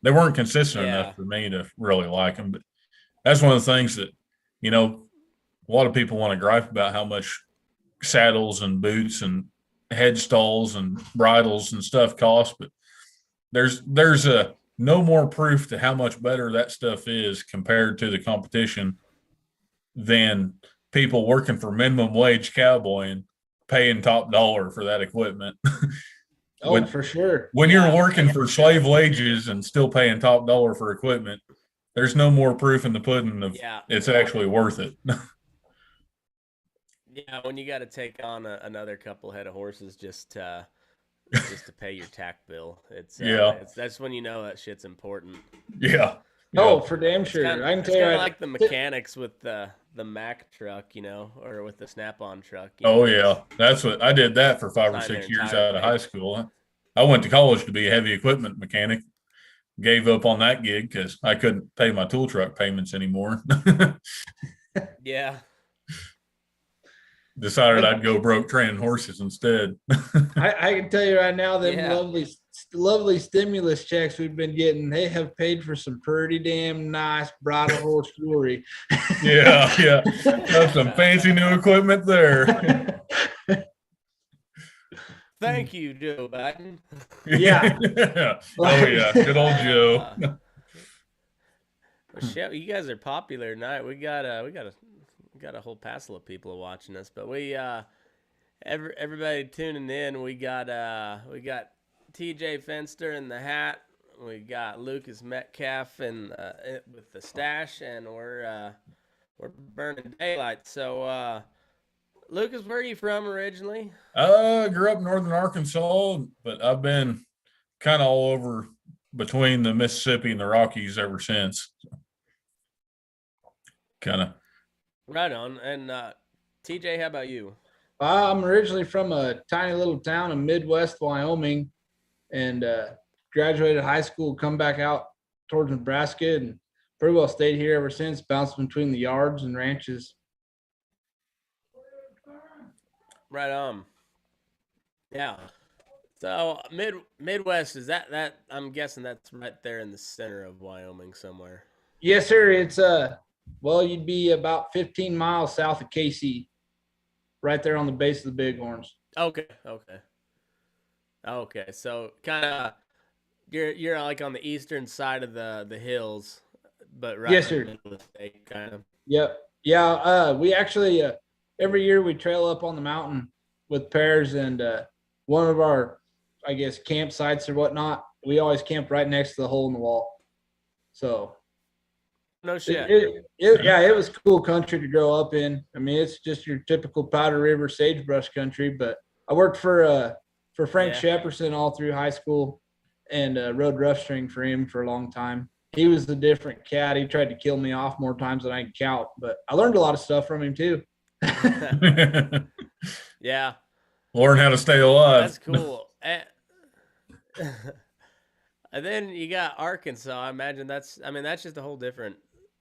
They weren't consistent enough Yeah. for me to really like them. But that's one of the things that, you know, a lot of people want to gripe about how much saddles and boots and headstalls and bridles and stuff cost, but there's a no more proof to how much better that stuff is compared to the competition than people working for minimum wage cowboying paying top dollar for that equipment. Oh, when for sure. when you're Yeah. working for slave wages and still paying top dollar for equipment, there's no more proof in the pudding of Yeah. it's actually worth it. Yeah. When you got to take on another couple head of horses just to pay your tack bill, Yeah, it's that's when you know that shit's important. yeah, yeah. Oh, for damn sure. I can It's tell you kind of right. like the mechanics with the Mack truck, or with the Snap-on truck. Oh It's yeah, that's what I did that for five or sign their 6 years entire out of pay. high school. I went to college to be a heavy equipment mechanic. Gave up on that gig because I couldn't pay my tool truck payments anymore. Yeah. Decided I, I'd go broke training horses instead. I can tell you right now, them Yeah. lovely stimulus checks we've been getting, they have paid for some pretty damn nice bridal horse jewelry. Yeah, yeah. That's some fancy new equipment there. Thank you, Joe Biden. Yeah. Yeah. Oh yeah, good old Joe. Uh, well, shit, you guys are popular tonight. We got a whole passel of people watching us, but everybody tuning in. We got TeJay Fenster in the hat. We got Lucas Metcalf with the stash, and we're burning daylight. So, Lucas, where are you from originally? Grew up in northern Arkansas, but I've been kind of all over between the Mississippi and the Rockies ever since. Kind of. Right on. And TJ, how about you? I'm originally from a tiny little town in Midwest Wyoming, and graduated high school, come back out towards Nebraska, and pretty well stayed here ever since, bounced between the yards and ranches. Right on. Yeah. So Midwest, is that I'm guessing that's right there in the center of Wyoming somewhere. Yes, sir. It's well, you'd be about 15 miles south of KC, right there on the base of the Bighorns. Okay. Okay. Okay. So kind of you're like on the eastern side of the hills, but right Yes, in the sir. middle of the state, kind of. Yep. Yeah. We actually every year we trail up on the mountain with pairs, and one of our, I guess, campsites or whatnot. We always camp right next to the hole in the wall. So No it, shit. it, it yeah, it was cool country to grow up in. I mean, it's just your typical Powder River sagebrush country. But I worked for Frank Yeah. Shepperson all through high school, and rode rough string for him for a long time. He was a different cat. He tried to kill me off more times than I can count, but I learned a lot of stuff from him too. Yeah. Learn how to stay alive. That's cool. And then you got Arkansas. I imagine that's just a whole different,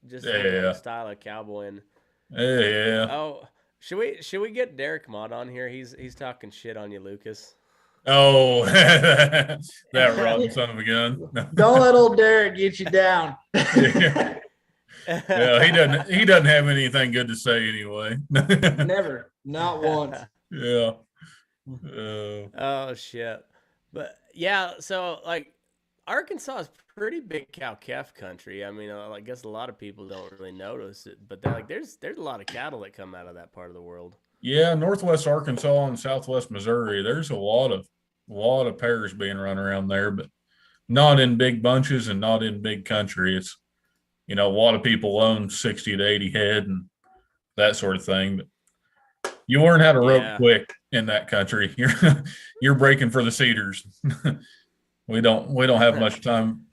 Yeah, style of cowboying. yeah. Oh, should we get Derek Mott on here? He's talking shit on you, Lucas. Oh, that rotten son of a gun. Don't let old Derek get you down. Yeah. Yeah, he doesn't have anything good to say anyway. Never, not once. Yeah. Uh, Oh shit. But yeah, so like Arkansas is pretty big cow calf country. I mean, I guess a lot of people don't really notice it, but there's a lot of cattle that come out of that part of the world. yeah, Northwest Arkansas and Southwest Missouri. There's a lot of pairs being run around there, but not in big bunches and not in big country. It's a lot of people own 60 to 80 head and that sort of thing. But you learn how to rope Yeah. quick in that country. You're breaking for the cedars. We don't have much time.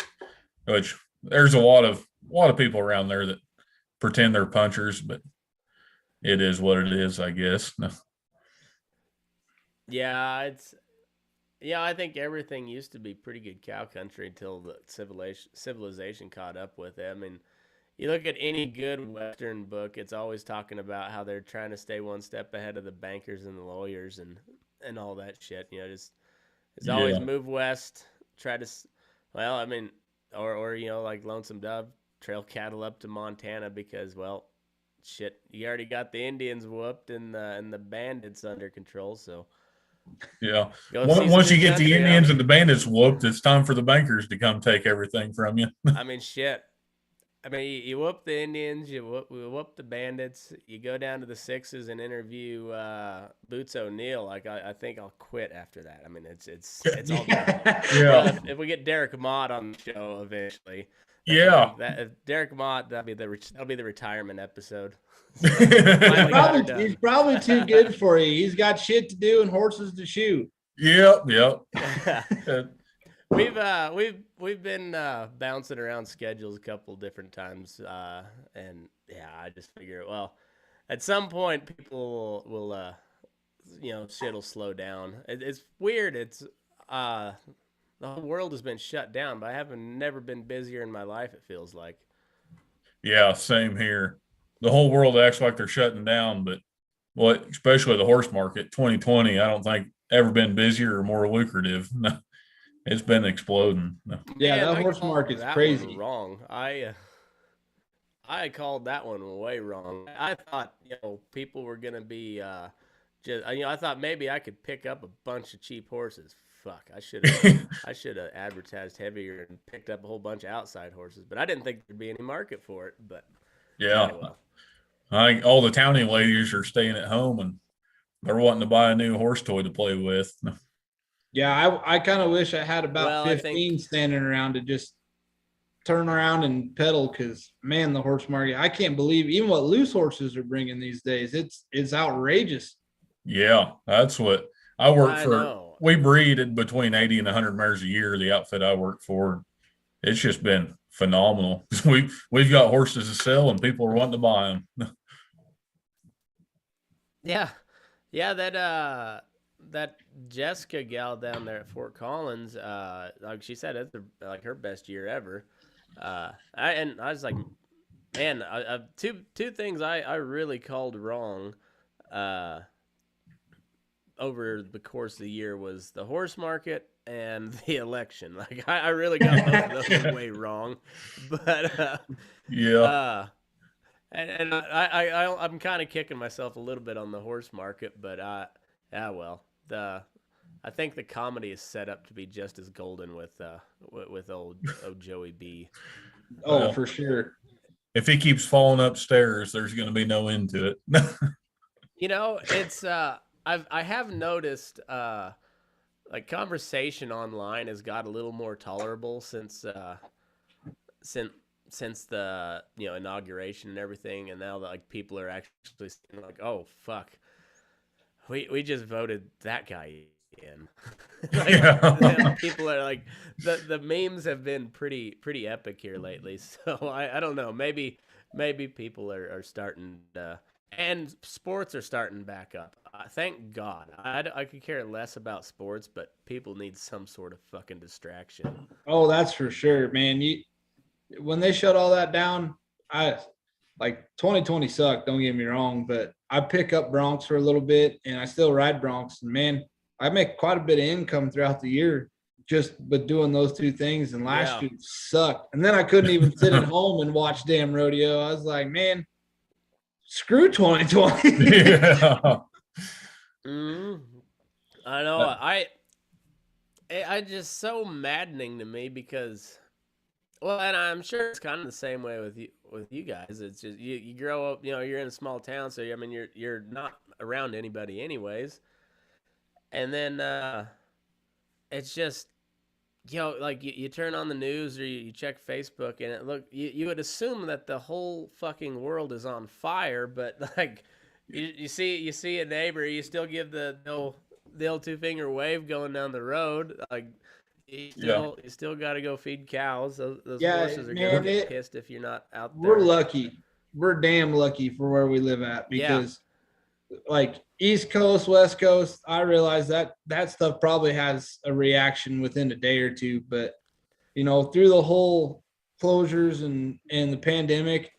Which there's a lot of people around there that pretend they're punchers, but it is what it is, I guess. Yeah, I think everything used to be pretty good cow country until the civilization caught up with it. I mean, you look at any good Western book, it's always talking about how they're trying to stay one step ahead of the bankers and the lawyers and all that shit. Just it's always Yeah, move west, try to. Well, I mean, or like Lonesome Dove, trail cattle up to Montana because, well, shit, you already got the Indians whooped and the bandits under control. So Yeah. go see some Once you new get the country, Indians and the bandits whooped, it's time for the bankers to come take everything from you. I mean, shit. I mean, you whoop the Indians, you whoop the bandits. You go down to the Sixes and interview Boots O'Neill. Like I think I'll quit after that. I mean, it's all done. Yeah. If we get Derek Mott on the show eventually, Yeah. if Derek Mott, that'll be the retirement episode. Yeah. He's probably too good for you. He's got shit to do and horses to shoot. Yep. We've been bouncing around schedules a couple different times, and yeah, I just figure, well, at some point people will shit'll slow down. It's weird. It's the whole world has been shut down, but I haven't never been busier in my life. It feels like. Yeah, same here. The whole world acts like they're shutting down, but especially the horse market, 2020, I don't think ever been busier or more lucrative. It's been exploding. Yeah, Man, that horse market's crazy. Wrong. I called that one way wrong. I thought people were gonna be I thought maybe I could pick up a bunch of cheap horses. Fuck, I should have advertised heavier and picked up a whole bunch of outside horses, but I didn't think there'd be any market for it. But Yeah. well. I think all the townie ladies are staying at home and they're wanting to buy a new horse toy to play with. Yeah, I kind of wish I had about 15 standing around to just turn around and pedal because, man, the horse market, I can't believe even what loose horses are bringing these days. It's outrageous. Yeah, that's what I work for. We breed at between 80 and 100 mares a year, the outfit I work for. It's just been phenomenal. We've got horses to sell and people are wanting to buy them. Yeah, that Jessica gal down there at Fort Collins, like she said, it's like her best year ever. I was like, man, two things I really called wrong over the course of the year was the horse market and the election. Like I really got both of those way wrong, but yeah. And I'm kind of kicking myself a little bit on the horse market, but well, I think the comedy is set up to be just as golden with old Joey B. Oh, for sure. If he keeps falling upstairs, there's going to be no end to it. It's I have noticed like conversation online has got a little more tolerable since the inauguration and everything, and now like people are actually saying like, oh fuck, we just voted that guy in. People are like, the memes have been pretty epic here lately. So I don't know, maybe people are starting to, and sports are starting back up. Thank God. I could care less about sports, but people need some sort of fucking distraction. Oh, that's for sure, man. When they shut all that down, 2020 sucked, don't get me wrong, but I pick up broncs for a little bit and I still ride broncs, and man, I make quite a bit of income throughout the year just with doing those two things. And last year sucked. And then I couldn't even sit at home and watch damn rodeo. I was like, man, screw 2020. Yeah. I know. I just so maddening to me because, well, and I'm sure it's kind of the same way with you guys. It's just you grow up, you're in a small town, so I mean you're not around anybody anyways. And then it's just like you turn on the news or you check Facebook and you would assume that the whole fucking world is on fire, but like you see a neighbor, you still give the old two-finger wave going down the road, like. You still got to go feed cows. Those horses are going to get pissed if you're not out there. We're lucky. We're damn lucky for where we live at because, like East Coast, West Coast, I realize that stuff probably has a reaction within a day or two. But through the whole closures and the pandemic,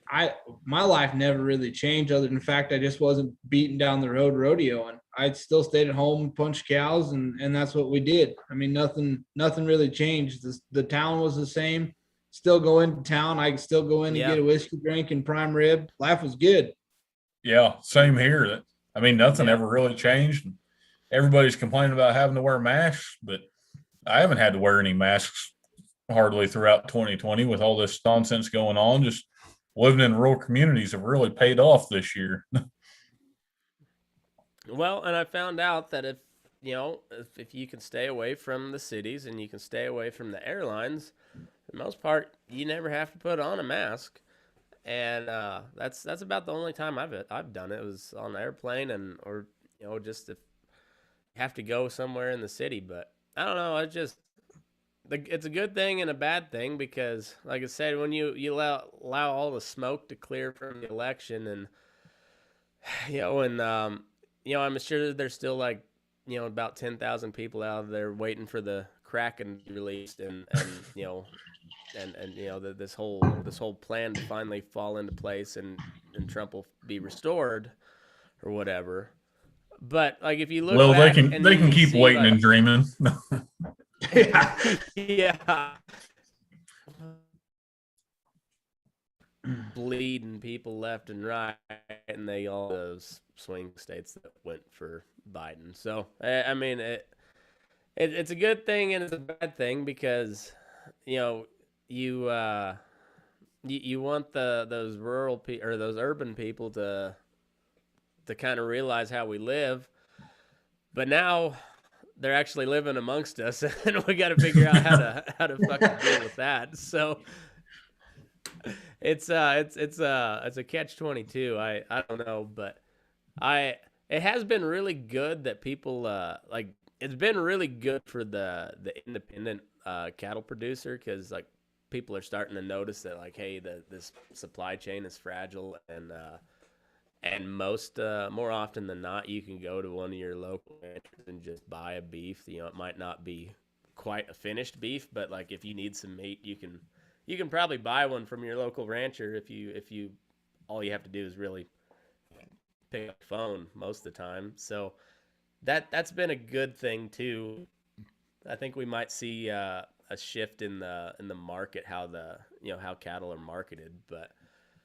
my life never really changed. Other than the fact I just wasn't beating down the road rodeoing. I still stayed at home, punched cows, and that's what we did. I mean, nothing really changed. The town was the same. still go into town. I could still go in and get a whiskey drink and prime rib. Life was good. Yeah, same here. I mean, nothing ever really changed. Everybody's complaining about having to wear masks, but I haven't had to wear any masks hardly throughout 2020 with all this nonsense going on. Just living in rural communities have really paid off this year. Well, and I found out that if you can stay away from the cities and you can stay away from the airlines, for the most part, you never have to put on a mask. And that's about the only time I've done it. It was on an airplane or just if you have to go somewhere in the city. But I don't know. It's a good thing and a bad thing because, like I said, when you allow all the smoke to clear from the election, and I'm sure there's still like about 10,000 people out there waiting for the Kraken to be released, and this whole plan to finally fall into place, and Trump will be restored or whatever. But like if you look, well, back they can keep waiting and dreaming. Yeah. Bleeding people left and right, and they all those swing states that went for Biden. So I mean, it's a good thing and it's a bad thing because you want those rural or those urban people to kind of realize how we live, but now they're actually living amongst us, and we got to figure out how to fucking deal with that. So it's a catch-22. I don't know, but it has been really good that people it's been really good for the independent cattle producer, because like people are starting to notice that like, hey, this supply chain is fragile, and more often than not, you can go to one of your local ranchers and just buy a beef. It might not be quite a finished beef, but like if you need some meat, you can probably buy one from your local rancher if you all you have to do is really pick up the phone most of the time. So that's been a good thing too. I think we might see a shift in the market, how how cattle are marketed, but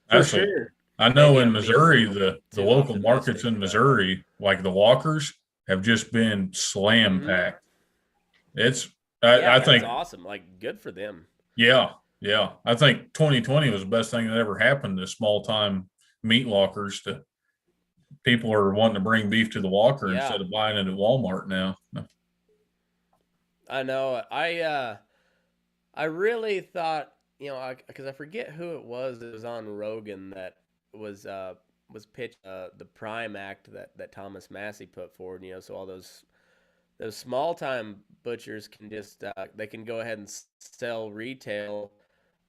for sure. I know in Missouri, the local markets in Missouri, like the Walkers, have just been slam packed. I think that's awesome. Like, good for them. Yeah. I think 2020 was the best thing that ever happened to small time meat lockers. People are wanting to bring beef to the Walker instead of buying it at Walmart now. I know. I really thought, because I forget who it was that was on Rogan that was pitched the Prime Act that Thomas Massey put forward. So all those small time butchers can just they can go ahead and sell retail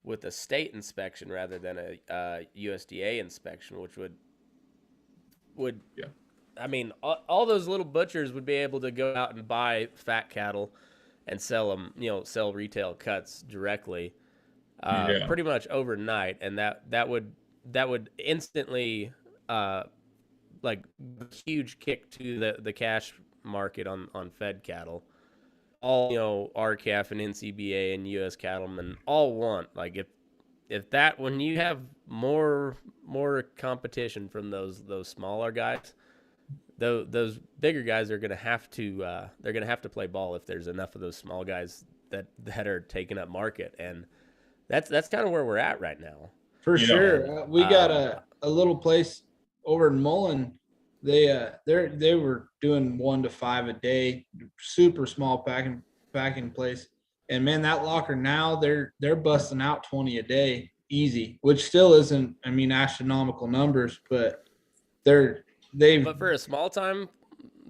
with a state inspection rather than a USDA inspection, which would I mean, all those little butchers would be able to go out and buy fat cattle and sell them, sell retail cuts directly, pretty much overnight, and that would instantly like huge kick to the cash market on fed cattle. All RCAF and NCBA and U.S. cattlemen all want, like, if that, when you have more competition from those smaller guys, those bigger guys are gonna have to play ball if there's enough of those small guys that are taking up market, and that's kind of where we're at right now. For sure. We got a little place over in Mullen. They were doing 1 to 5 a day, super small packing place. And man, that locker now they're busting out 20 a day easy, which still isn't, I mean, astronomical numbers, but but for a small time,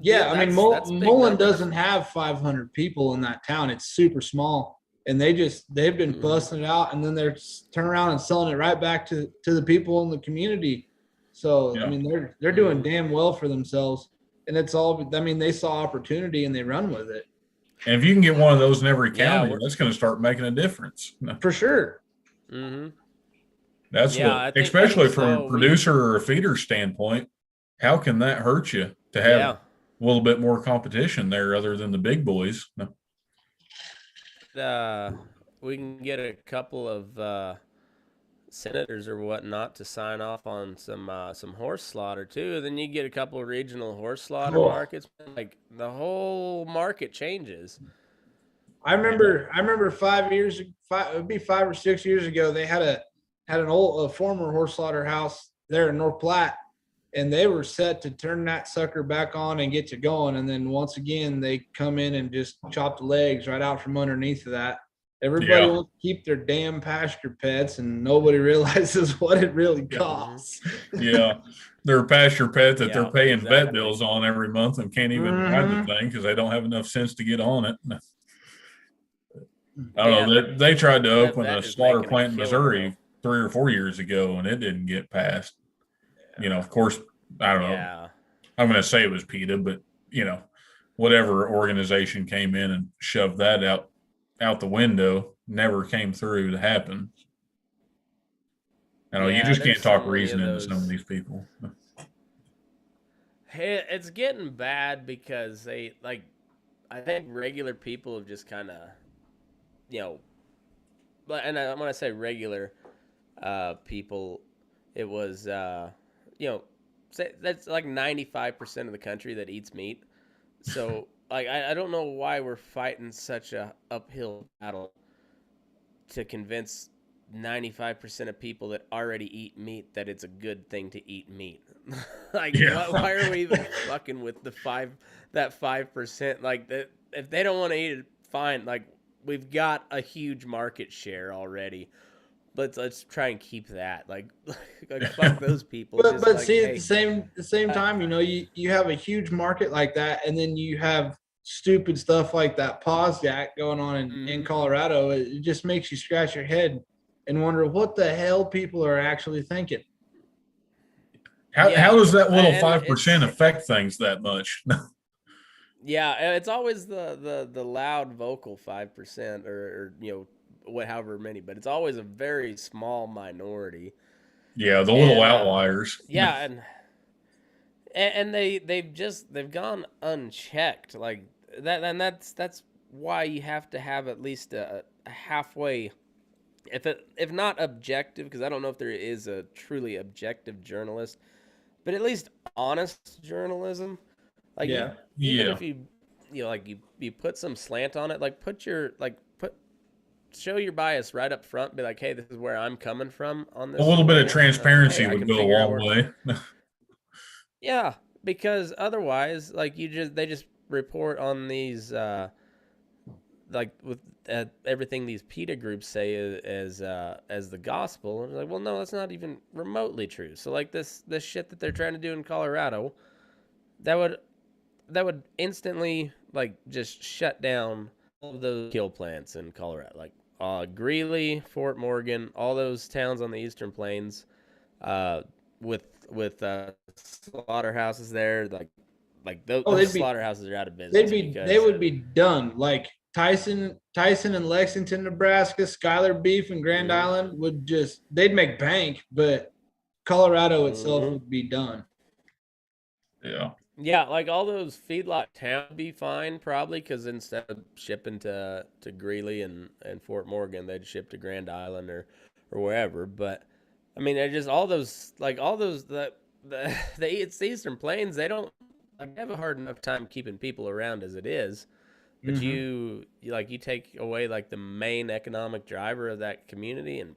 I mean, Mullen doesn't have 500 people in that town. It's super small, and they've been busting it out, and then they're turning around and selling it right back to the people in the community. So I mean, they're doing damn well for themselves, and it's all, I mean, they saw opportunity and they run with it. And if you can get one of those in every county, that's going to start making a difference. For sure. Mm-hmm. That's especially from a producer or a feeder standpoint, how can that hurt you to have a little bit more competition there other than the big boys? we can get a couple of senators or whatnot to sign off on some horse slaughter too. Then you get a couple of regional horse slaughter markets. Like the whole market changes. I remember 5 years, it would be 5 or 6 years ago. They had a former horse slaughterhouse there in North Platte, and they were set to turn that sucker back on and get to going. And then once again, they come in and just chop the legs right out from underneath of that. Everybody wants to keep their damn pasture pets, and nobody realizes what it really costs. Yeah. They're a pasture pet that they're paying vet bills on every month and can't even ride the thing because they don't have enough sense to get on it. I don't know. They tried to open a slaughter plant in Missouri 3 or 4 years ago, and it didn't get passed. You know, of course, I don't know. I'm going to say it was PETA, but, you know, whatever organization came in and shoved that out the window never came through to happen. You know, you just can't talk reason into some of these people. Hey, it's getting bad because I think regular people have just kind of, you know, and when I say regular people, it was, you know, that's like 95% of the country that eats meat. So, like, I don't know why we're fighting such a uphill battle to convince 95% of people that already eat meat that it's a good thing to eat meat. Like, why are we even fucking with that 5%? Like, if they don't want to eat it, fine. Like, we've got a huge market share already. Let's try and keep that. Like fuck those people. But see, at the same time, you know, you have a huge market like that, and then you have stupid stuff like that Pause Act going on in Colorado. It just makes you scratch your head and wonder what the hell people are actually thinking. How does that little 5% affect things that much? Yeah, it's always the loud vocal 5% or you know, however many, but it's always a very small minority. Yeah, the little outliers. Yeah, and they've gone unchecked like that, and that's why you have to have at least a halfway, if not objective, because I don't know if there is a truly objective journalist, but at least honest journalism. Like even if you know, like you put some slant on it, like show your bias right up front. Be like, hey, this is where I'm coming from on this. A little bit of transparency would go a long way. Yeah, because otherwise, like they just report on these, like with everything these PETA groups say as the gospel. And like, well, no, that's not even remotely true. So like this shit that they're trying to do in Colorado, that would instantly like just shut down all of those kill plants in Colorado, like Greeley, Fort Morgan, all those towns on the Eastern Plains, with slaughterhouses there, like those slaughterhouses are out of business. They would be done. Like Tyson in Lexington, Nebraska, Schuyler Beef in Grand Island they'd make bank, but Colorado itself would be done. Yeah. Yeah, like all those feedlot towns would be fine probably, because instead of shipping to Greeley and Fort Morgan, they'd ship to Grand Island or wherever. But I mean, they're just all those the Eastern Plains. They don't have a hard enough time keeping people around as it is. But you take away like the main economic driver of that community, and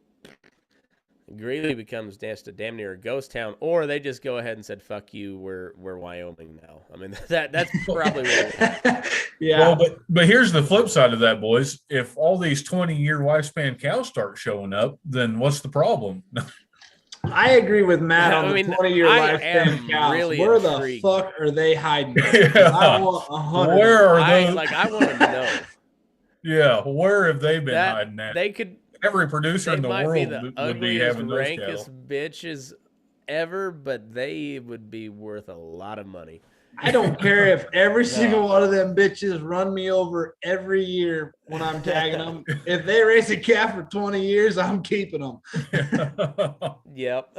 Greeley becomes just a damn near a ghost town, or they just go ahead and said, "Fuck you, we're Wyoming now." I mean, that's probably what. Yeah. Well, but here's the flip side of that, boys. If all these 20-year lifespan cows start showing up, then what's the problem? I agree with Matt on the 20-year lifespan cows. Really where intrigued. The fuck are they hiding? Yeah. I want 100. Where are those? I want to know. Yeah, where have they been hiding that? They could. Every producer in the world would be having those rankest bitches ever, but they would be worth a lot of money. I don't care if every single one of them bitches run me over every year when I'm tagging them. If they race a calf for 20 years, I'm keeping them. Yep.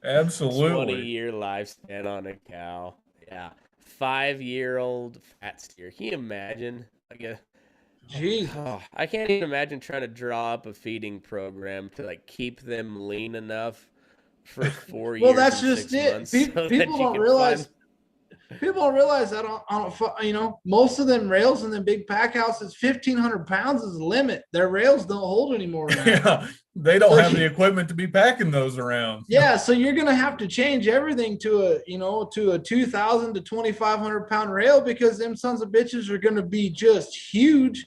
Absolutely. 20-year lifespan on a cow. Yeah. 5-year-old fat steer. Can you imagine? Like Jesus. Oh, I can't even imagine trying to draw up a feeding program to like keep them lean enough for 4 Well, years that's and just 6 it. months so People that you don't can realize. find. People don't realize that most of them rails in the big pack houses, 1,500 pounds is the limit. Their rails don't hold any more than that. Yeah, they don't So have the equipment to be packing those around. yeah, so you're gonna have to change everything to a 2,000 to 2,500 pound rail because them sons of bitches are gonna be just huge,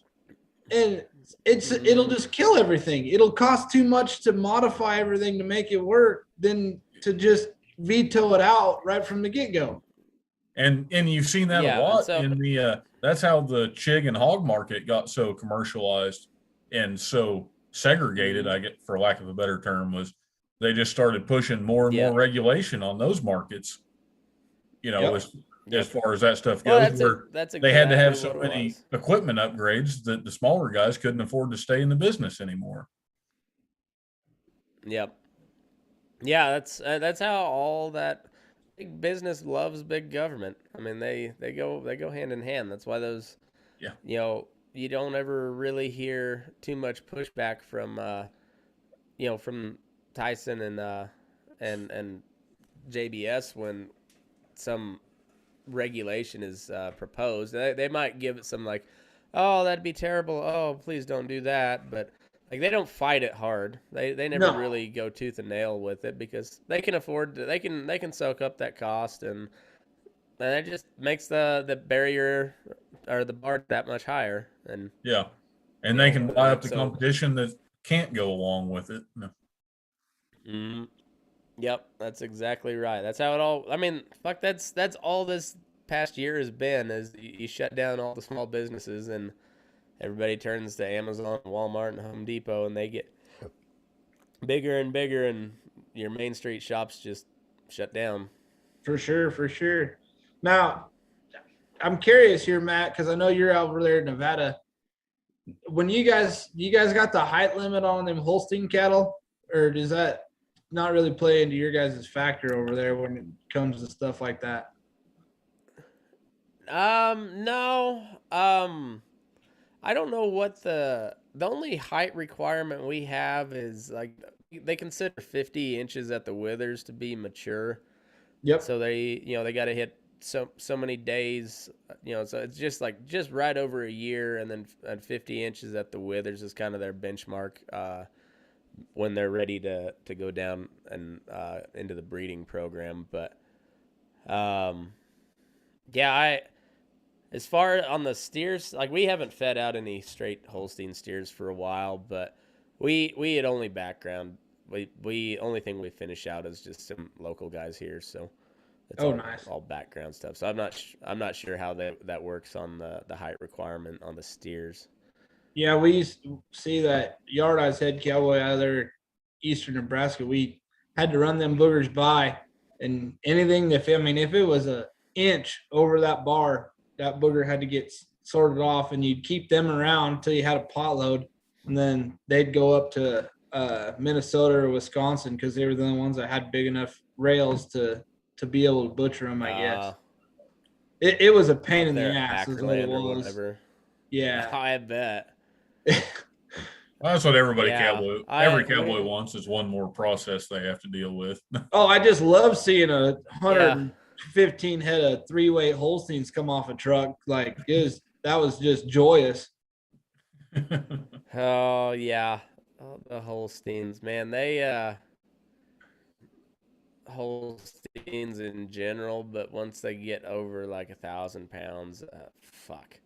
and it'll just kill everything. It'll cost too much to modify everything to make it work than to just veto it out right from the get go. And you've seen that a Yeah, and lot so in the that's how the chig and hog market got so commercialized and so segregated, I get for lack of a better term, was they just started pushing more and more regulation on those markets, Yep. as far as that stuff well, goes, where that's they had to have exactly so what it many was. equipment upgrades that the smaller guys couldn't afford to stay in the business anymore. Yep. Yeah, that's how all that big business loves big government. I mean, they go hand in hand. That's why those, Yeah. You don't ever really hear too much pushback from from Tyson and JBS when some regulation is proposed. They might give it some like, oh, that'd be terrible. Oh, please don't do that. But like they don't fight it hard. They never No. really go tooth and nail with it because they can afford to, they can soak up that cost, and it just makes the barrier or the bar that much higher. And Yeah. And they can buy up the so competition that can't go along with it. No. Yep, that's exactly right. That's how it all. I mean, fuck. That's all this past year has been. Is you shut down all the small businesses and everybody turns to Amazon, Walmart, and Home Depot, and they get bigger and bigger, and your Main Street shops just shut down. For sure, for sure. Now, I'm curious here, Matt, because I know you're over there in Nevada. When you guys got the height limit on them Holstein cattle, or does that not really play into your guys' factor over there when it comes to stuff like that? No. I don't know what the only height requirement we have is like they consider 50 inches at the withers to be mature. Yep. So they got to hit so many days, so it's just right over a year, and then at 50 inches at the withers is kind of their benchmark when they're ready to go down and into the breeding program. But yeah, as far on the steers, like we haven't fed out any straight Holstein steers for a while, but we had only background. We only thing we finish out is just some local guys here, so it's nice. all background stuff. So I'm not sure how that works on the height requirement on the steers. Yeah, we used to see that yard I head cowboy out of there, eastern Nebraska. We had to run them boogers by, and anything if it was an inch over that bar, that booger had to get sorted off, and you'd keep them around until you had a pot load, and then they'd go up to Minnesota or Wisconsin because they were the only ones that had big enough rails to be able to butcher them. I guess it was a pain in the ass. Is what it was. Whatever. Yeah, I bet. Well, that's what every Yeah, cowboy wants is one more process they have to deal with. Oh, I just love seeing 115 head of 3-weight Holsteins come off a truck. Like that was just joyous. Oh yeah, the Holsteins, man. They Holsteins in general, but once they get over like 1,000 pounds, fuck.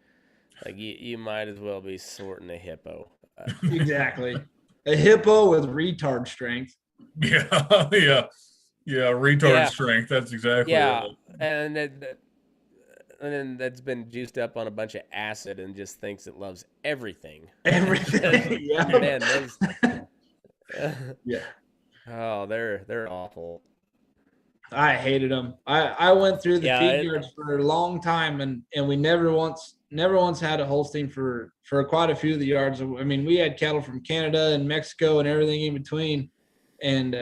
Like you might as well be sorting a hippo. Exactly. A hippo with retard strength. Yeah, retard strength. That's exactly right. And then that's been juiced up on a bunch of acid and just thinks it loves everything. Everything. Yeah. Man, those. Yeah. Oh, they're awful. I hated them. I went through the feed yards for a long time, and we never once had a Holstein for quite a few of the yards. I mean, we had cattle from Canada and Mexico and everything in between. And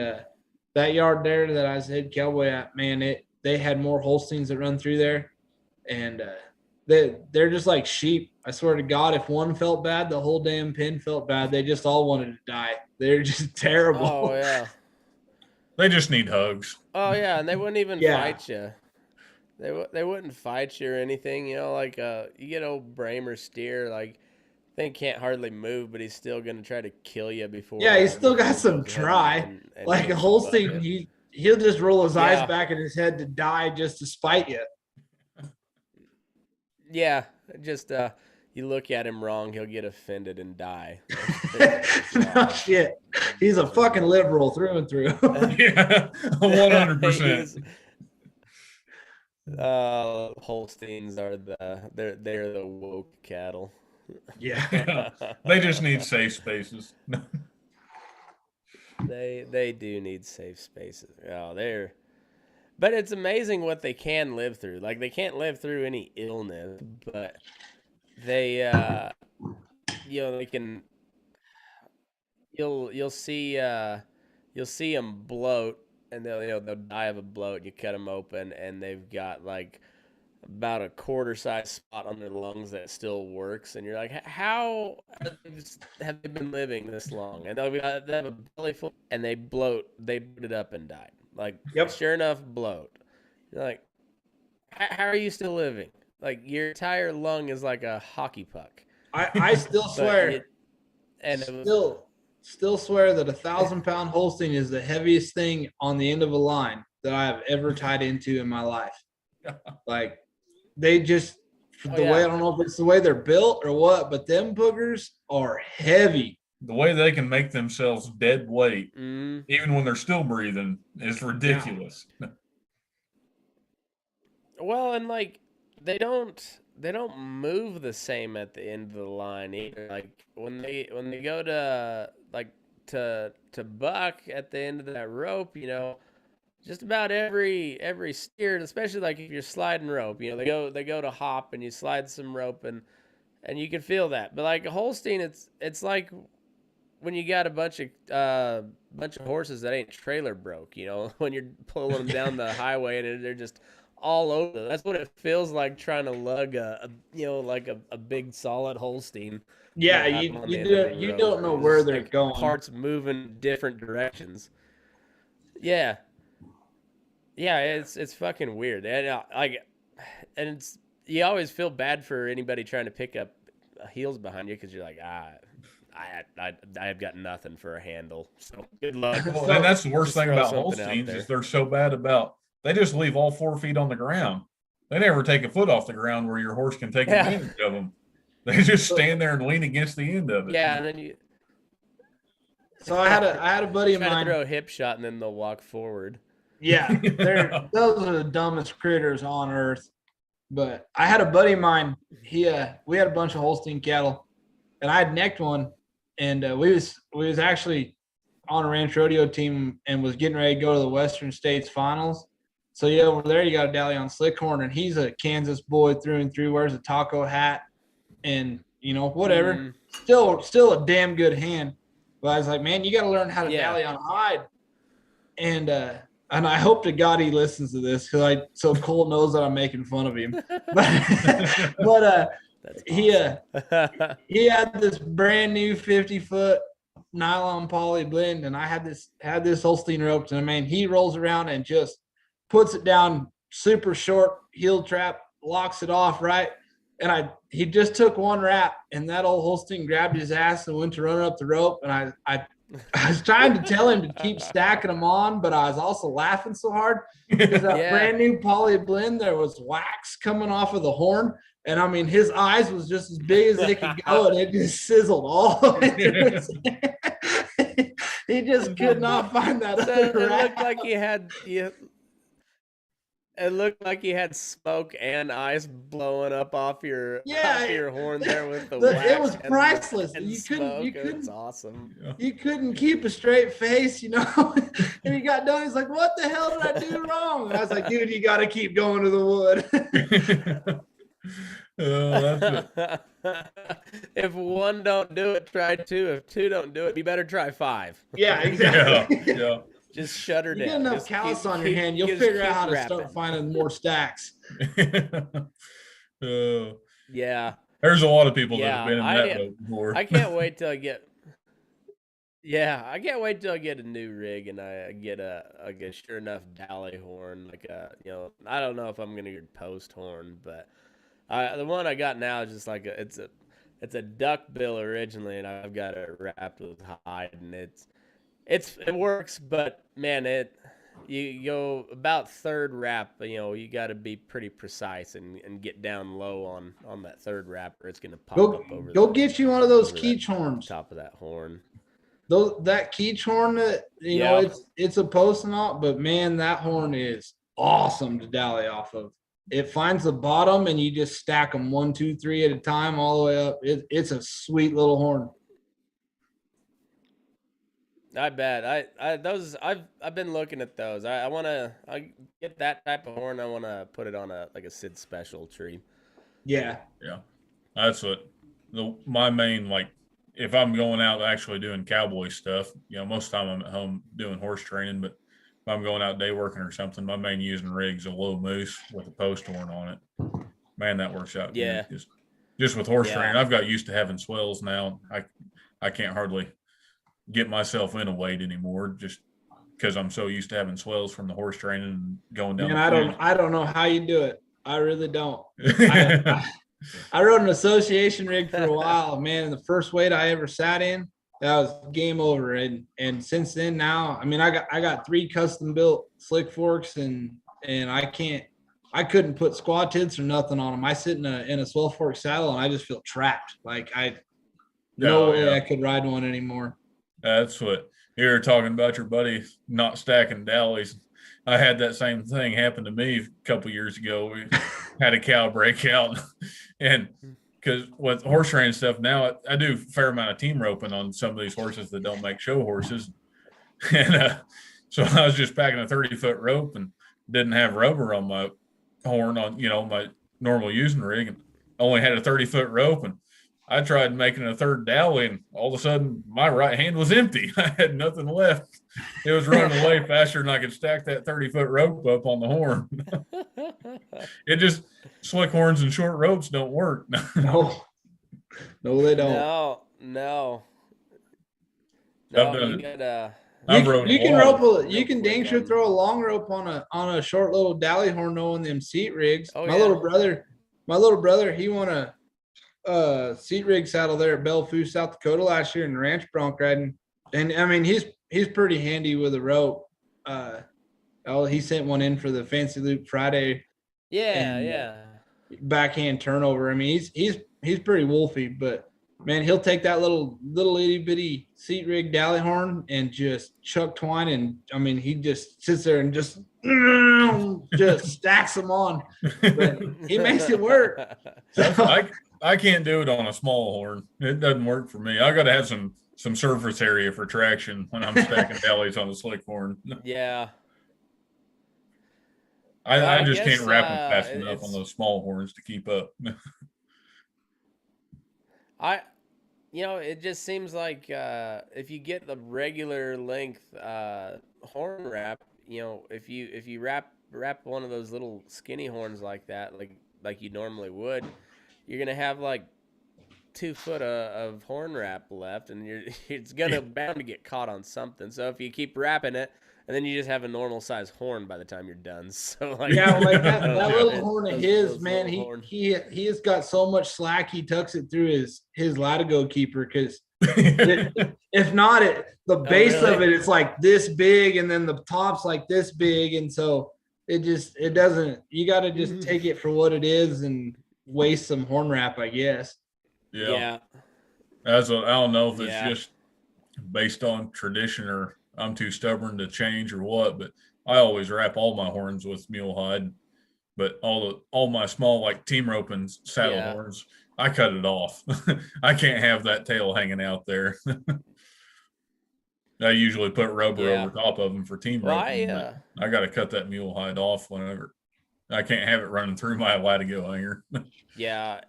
that yard there that I was head cowboy at, man, they had more Holsteins that run through there. And they're just like sheep. I swear to God, if one felt bad, the whole damn pen felt bad. They just all wanted to die. They're just terrible. Oh yeah. They just need hugs. Oh yeah, and they wouldn't even Yeah. fight you. They wouldn't fight you or anything. You know, like you get old Bramer steer, like they can't hardly move, but he's still gonna try to kill you before. Yeah, he's still got before some he goes ahead try. and Like a hits the Holstein, bucket. he'll just roll his eyes Yeah. back in his head to die just to spite you. Yeah, just you look at him wrong, he'll get offended and die. No shit. He's a fucking liberal through and through. Yeah, 100%. Holsteins are they're the woke cattle. Yeah. They just need safe spaces. They do need safe spaces. Oh, but it's amazing what they can live through. Like they can't live through any illness, but they they can. You'll see them bloat, and they'll die of a bloat. You cut them open, and they've got like about a quarter size spot on their lungs that still works, and you're like, how have they been living this long? And they have a belly full, and they bloat it up and died. Like, Yep. Sure enough, bloat. You're like, how are you still living? Like your entire lung is like a hockey puck. I still But swear. And it was, Still swear that 1,000-pound Holstein is the heaviest thing on the end of a line that I have ever tied into in my life. Like they just the way, I don't know if it's the way they're built or what, but them boogers are heavy. The way they can make themselves dead weight, mm, even when they're still breathing, is ridiculous. well, and like they don't move the same at the end of the line either. Like when they go to like to buck at the end of that rope, just about every steer, especially like if you're sliding rope, they go to hop and you slide some rope and you can feel that. But like a Holstein, it's like when you got a bunch of horses that ain't trailer broke, when you're pulling them down the highway and they're just all over. That's what it feels like trying to lug a big solid Holstein. Yeah, you don't know where they're going. Parts moving different directions. Yeah. Yeah, it's fucking weird. And it's you always feel bad for anybody trying to pick up heels behind you because you're like, I've got nothing for a handle. So good luck. Well, and that's the worst thing about throw something out Holsteins there. is they're so bad about they just leave all 4 feet on the ground. They never take a foot off the ground where your horse can take advantage of them. They just stand there and lean against the end of it. Yeah, and then you So I had a buddy of try to mine. throw a hip shot and then they'll walk forward. Yeah, those are the dumbest critters on earth. But I had a buddy of mine. We had a bunch of Holstein cattle, and I had necked one, and we was actually on a ranch rodeo team and was getting ready to go to the Western States Finals. So yeah, over there you got a Dally on Slickhorn, and he's a Kansas boy through and through. Wears a taco hat, and whatever. Still a damn good hand. But I was like, man, you got to learn how to Dally on hide, and I hope to God he listens to this so Cole knows that I'm making fun of him. But he had this brand new 50-foot nylon poly blend, and I had this Holstein ropes, and I mean he rolls around and just puts it down super short heel trap, locks it off right, and he just took one wrap, and that old Holstein grabbed his ass and went to run up the rope, and I was trying to tell him to keep stacking them on, but I was also laughing so hard because that brand new poly blend, there was wax coming off of the horn. And I mean, his eyes was just as big as they could go, and it just sizzled all the way through his head. He just could not find that other wrap. It looked like you had smoke and ice blowing up off your horn there with the wax. It was priceless. And You smoke. couldn't. It's awesome. You couldn't keep a straight face, And he got done. He's like, "What the hell did I do wrong?" And I was like, "Dude, you got to keep going to the wood." That's it. If one don't do it, try two. If two don't do it, you better try five. Yeah, exactly. Yeah. Just shut her You down. get enough Just callus on your keep- hand, you'll just figure out keep how to rapping. start finding more stacks. Yeah. There's a lot of people that have Yeah. been in that boat before. I can't wait till I get. Yeah, I can't wait till I get a new rig and I get a sure enough dally horn, I don't know if I'm gonna get post horn, but the one I got now is just like it's a duck bill originally, and I've got it wrapped with hide, and it works, but man, you go about third wrap, you got to be pretty precise and get down low on that third wrap, or it's gonna pop up over. Go get you one of those Keach horns. Top of that horn. That Keach horn that it's a post and all, but man, that horn is awesome to dally off of. It finds the bottom and you just stack them 1, 2, 3 at a time all the way up. It's a sweet little horn. I bet. I've been looking at those. I get that type of horn. I want to put it on a Sid Special tree. Yeah. Yeah. That's what my main, like, if I'm going out actually doing cowboy stuff, most of the time I'm at home doing horse training, but if I'm going out day working or something, my main using rig's a low moose with a post horn on it. Man, that works out good. Just with horse training, I've got used to having swells now. I can't hardly get myself in a weight anymore just because I'm so used to having swells from the horse training and going down. Man, I don't know how you do it. I really don't. I rode an association rig for a while, man, and the first weight I ever sat in, that was game over. And since then now, I mean, I got 3 custom built slick forks and I couldn't put squat tits or nothing on them. I sit in a swell fork saddle and I just feel trapped. Like no way I could ride one anymore. That's what you were talking about, your buddy not stacking dallies. I had that same thing happen to me a couple years ago. We had a cow breakout, and because with horse training stuff now, I do a fair amount of team roping on some of these horses that don't make show horses, and so I was just packing a 30-foot rope and didn't have rubber on my horn on my normal using rig, and only had a 30-foot rope, and I tried making a third dally, and all of a sudden my right hand was empty. I had nothing left. It was running away faster than I could stack that 30-foot rope up on the horn. It just, slick horns and short ropes don't work. No, they don't. No. I've done it. You can dang sure throw a long rope on a short little dally horn on them seat rigs. My little brother, he won a seat rig saddle there at Bellevue, South Dakota last year in ranch bronc riding. And I mean, he's pretty handy with a rope. He sent one in for the Fancy Loop Friday. Backhand turnover. I mean, he's pretty wolfy, but man, he'll take that little itty bitty seat rig dally horn and just chuck twine. And I mean, he just sits there and just stacks them on. But he makes it work. I can't do it on a small horn. It doesn't work for me. I got to have some surface area for traction when I'm stacking dallies on the slick horn. Yeah. I just can't wrap them fast enough on those small horns to keep up. It just seems like if you get the regular length horn wrap, if you wrap one of those little skinny horns like that, like you normally would, you're gonna have like 2 foot of horn wrap left, and it's gonna bound to get caught on something. So if you keep wrapping it, and then you just have a normal size horn by the time you're done. So like that little horn of his, man, he has got so much slack. He tucks it through his Latigo keeper because if not, the base of it, it's like this big, and then the top's like this big, and so it doesn't. You got to just take it for what it is and waste some horn wrap, I guess. Yeah. I don't know if it's just based on tradition or I'm too stubborn to change or what, but I always wrap all my horns with mule hide. But all my small, like team roping saddle horns, I cut it off. I can't have that tail hanging out there. I usually put rubber over top of them for team roping. I got to cut that mule hide off whenever. I can't have it running through my Latigo hanger. Yeah.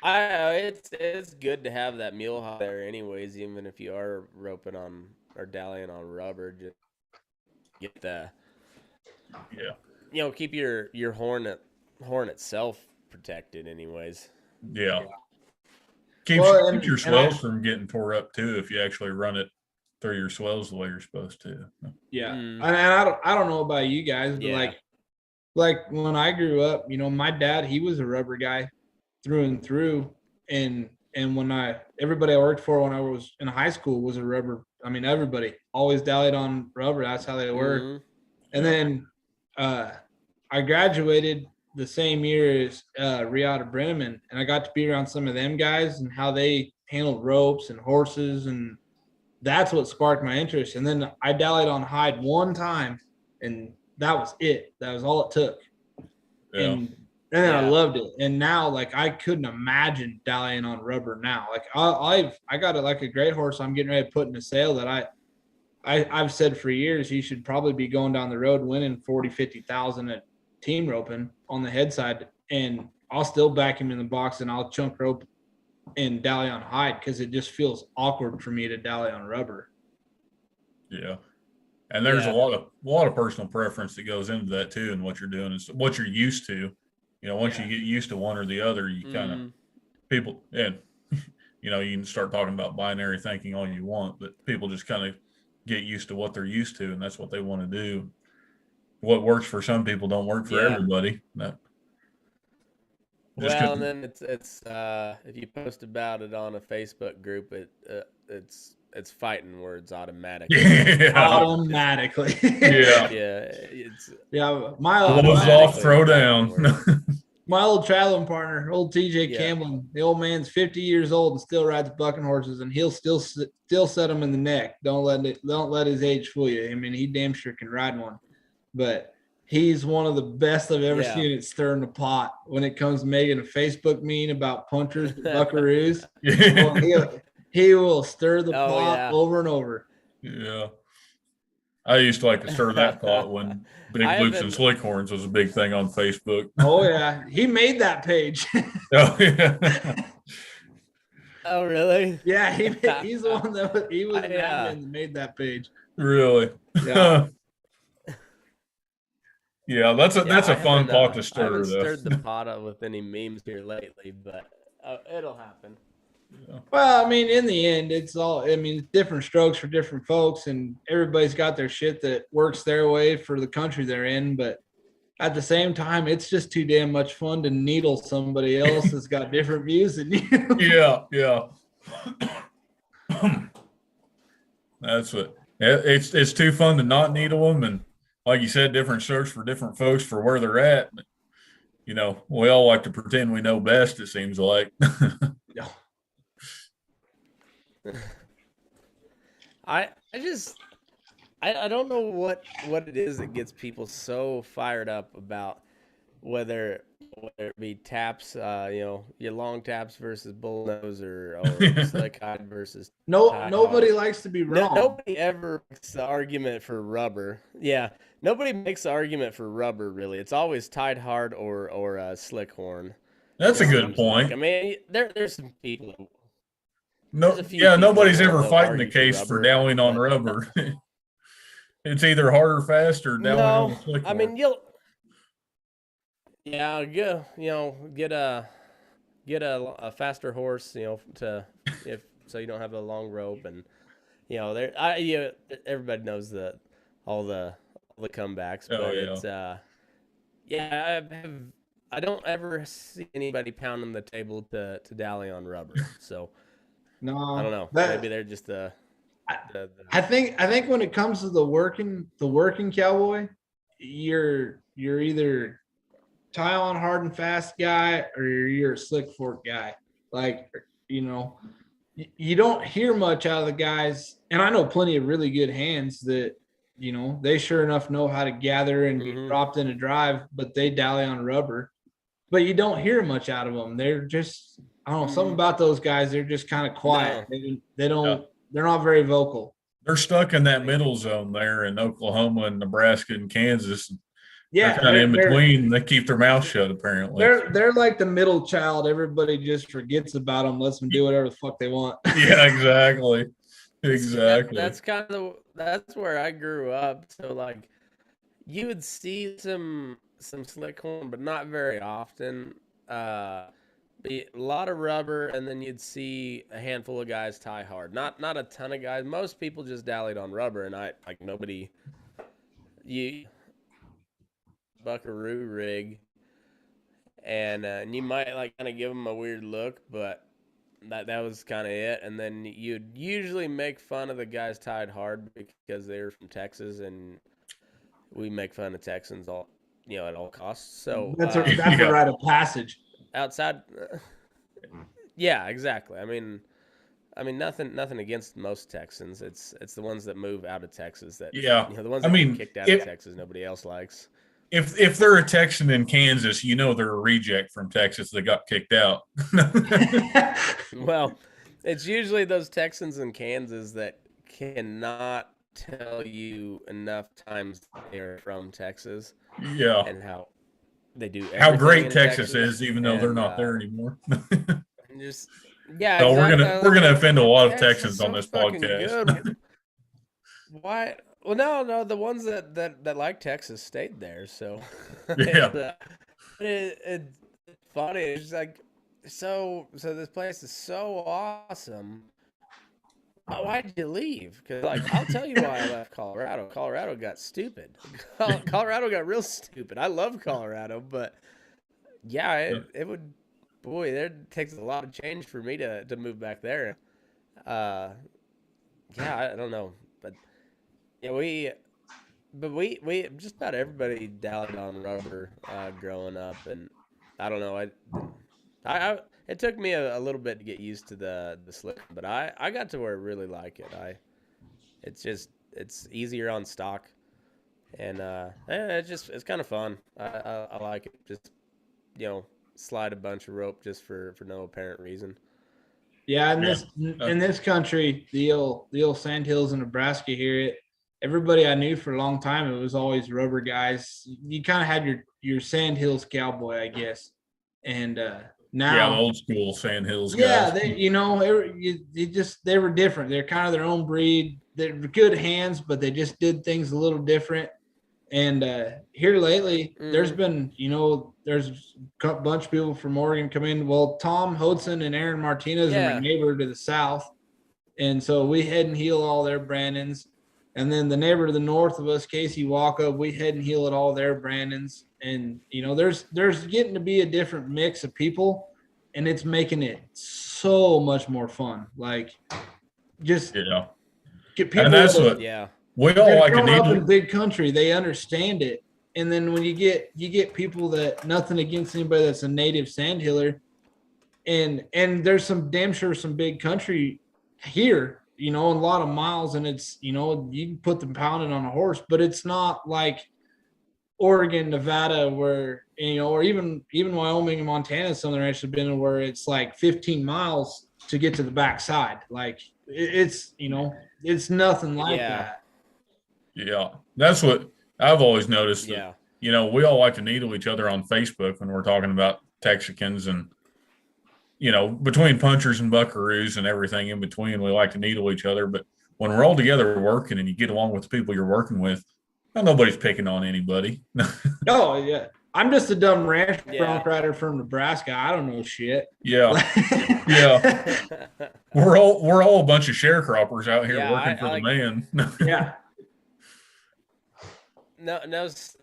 It's good to have that mule hide there anyways, even if you are roping on or dallying on rubber, just get keep your horn horn itself protected, anyways. Yeah. Keeps your swells from getting tore up too if you actually run it through your swells the way you're supposed to. Yeah. And I don't know about you guys, but like when I grew up, my dad, he was a rubber guy through and through. And when everybody I worked for when I was in high school was a rubber. I mean, everybody always dallied on rubber. That's how they were. Mm-hmm. And then I graduated the same year as Riata Brenneman, and I got to be around some of them guys and how they handled ropes and horses, and that's what sparked my interest. And then I dallied on hide one time, and that was it. That was all it took. Yeah. And then I loved it. And now, like, I couldn't imagine dallying on rubber now. Like, I got a great horse I'm getting ready to put in a sale that I've said for years he should probably be going down the road winning 40, 50,000 at team roping on the head side, and I'll still back him in the box and I'll chunk rope and dally on hide because it just feels awkward for me to dally on rubber. Yeah. And there's a lot of personal preference that goes into that too, and what you're doing is what you're used to. Once you get used to one or the other, you kind of people, and you can start talking about binary thinking all you want, but people just kind of get used to what they're used to, and that's what they want to do. What works for some people don't work for everybody. No. And then it's if you post about it on a Facebook group, it's fighting words automatically. Automatically. My off, throw down. My old traveling partner, old TeJay Camlin, the old man's 50 years old and still rides bucking horses, and he'll still set them in the neck. Don't let his age fool you. I mean, he damn sure can ride one, but he's one of the best I've ever seen at stirring the pot when it comes to making a Facebook meme about punchers, buckaroos. He will stir the pot over and over. Yeah. I used to like to stir that pot when Big Loops and Slickhorns was a big thing on Facebook. Oh, yeah. He made that page. Oh, yeah. Oh, really? Yeah, he's the one he was the man that made that page. Really? Yeah. Yeah, that's a fun pot to stir. I haven't stirred the pot up with any memes here lately, but it'll happen. Yeah. Well, I mean, in the end, it's different strokes for different folks, and everybody's got their shit that works their way for the country they're in. But at the same time, it's just too damn much fun to needle somebody else that's got different views than you. Yeah. That's what it's too fun to not needle them, and like you said, different strokes for different folks for where they're at. But, we all like to pretend we know best. It seems like. Yeah. I don't know what it is that gets people so fired up about whether it be taps, your long taps versus bullnose or slick hide versus nobody likes to be wrong. Nobody ever makes the argument for rubber. Yeah, nobody makes the argument for rubber really. It's always tied hard or slick horn. That's a good point. Like. I mean, there's some people. Nobody's ever fighting the case for dallying on rubber. It's either hard or fast or dallying on the slick horn. I mean, get a faster horse, so you don't have a long rope, and everybody knows all the comebacks, but I don't ever see anybody pounding the table to dally on rubber. So no, I don't know. Maybe they're just I think when it comes to the working cowboy, you're either tie on hard and fast guy or you're a slick fork guy. Like, you don't hear much out of the guys, and I know plenty of really good hands that they sure enough know how to gather and get dropped in a drive, but they dally on rubber. But you don't hear much out of them. They're just, I don't know, something about those guys. They're just kind of quiet. No. They don't. They're not very vocal. They're stuck in that middle zone there in Oklahoma and Nebraska and Kansas. Yeah, they're kind of in between. They keep their mouth shut. Apparently, they're like the middle child. Everybody just forgets about them, lets them do whatever the fuck they want. Yeah, exactly. Exactly. That's where I grew up. So like, you would see some some slick horn, but not very often. A lot of rubber, and then you'd see a handful of guys tie hard. Not a ton of guys. Most people just dallied on rubber, and nobody. You buckaroo rig, and you might like kind of give them a weird look, but that was kind of it. And then you'd usually make fun of the guys tied hard because they're from Texas, and we make fun of Texans at all costs. So that's a rite of passage. Outside, yeah, exactly. I mean, nothing against most Texans. It's the ones that move out of Texas that the ones that get kicked out of Texas nobody else likes. If they're a Texan in Kansas, they're a reject from Texas that got kicked out. Well, it's usually those Texans in Kansas that cannot tell you enough times they're from Texas. Yeah. And how they do how great Texas is, even though they're not there anymore. So we're gonna offend a lot of Texans on this podcast. Why? Well, no, the ones that like Texas stayed there. So yeah, it's funny. It's just like so this place is so awesome. Why did you leave? Because I'll tell you why I left Colorado. Colorado got stupid. Colorado got real stupid. I love Colorado, but yeah, it would. Boy, it takes a lot of change for me to move back there. I don't know, but yeah, we just about everybody dallied on rubber growing up, and I don't know, I it took me a little bit to get used to the slick, but I got to where I really like it. It's easier on stock, and it's kind of fun. I like it. Just slide a bunch of rope just for no apparent reason. Yeah, in this country, the old sand hills in Nebraska here, everybody I knew for a long time, it was always rubber guys. You kind of had your sand hills cowboy, I guess, and now the old school sand hills guys. Yeah, they were different. They're kind of their own breed. They're good hands, but they just did things a little different. And here lately, there's been, there's a bunch of people from Oregon come in. Well, Tom Hodson and Aaron Martinez are my neighbor to the south. And so we head and heel all their Brandons. And then the neighbor to the north of us, Casey Walkup, we head and heel at all their Brandons. And, there's getting to be a different mix of people. And it's making it so much more fun. Like, just get people. And that's we all like to up in big country, they understand it. And then when you get people that, nothing against anybody that's a native sandhiller, and there's some damn sure some big country here, a lot of miles, and it's you can put them pounding on a horse, but it's not like Oregon, Nevada, where or even Wyoming and Montana, some of the ranches have been where it's like 15 miles to get to the backside. Like it's it's nothing like that. Yeah, that's what I've always noticed. That, we all like to needle each other on Facebook when we're talking about Texicans and, between punchers and buckaroos and everything in between, we like to needle each other. But when we're all together working and you get along with the people you're working with, nobody's picking on anybody. Oh, yeah. I'm just a dumb ranch bronc rider from Nebraska. I don't know shit. Yeah. Yeah. We're all a bunch of sharecroppers out here working for the man. Yeah. No, that's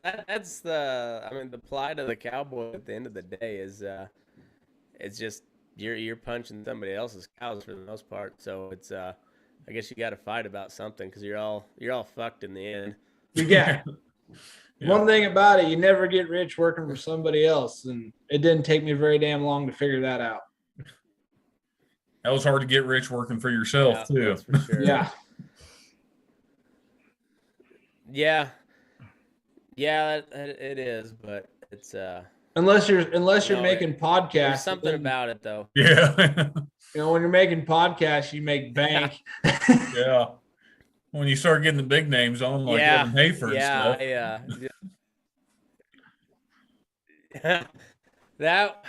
the plight of the cowboy at the end of the day is it's just you're punching somebody else's cows for the most part. So it's I guess you got to fight about something because you're all fucked in the end. Yeah. One thing about it, you never get rich working for somebody else, and it didn't take me very damn long to figure that out. That was hard to get rich working for yourself too. That's for sure. Yeah. Yeah, it is, but it's unless you're making podcasts. There's something about it though. Yeah. When you're making podcasts, you make bank. Yeah. When you start getting the big names on, like Evan Hafer and stuff. Yeah. That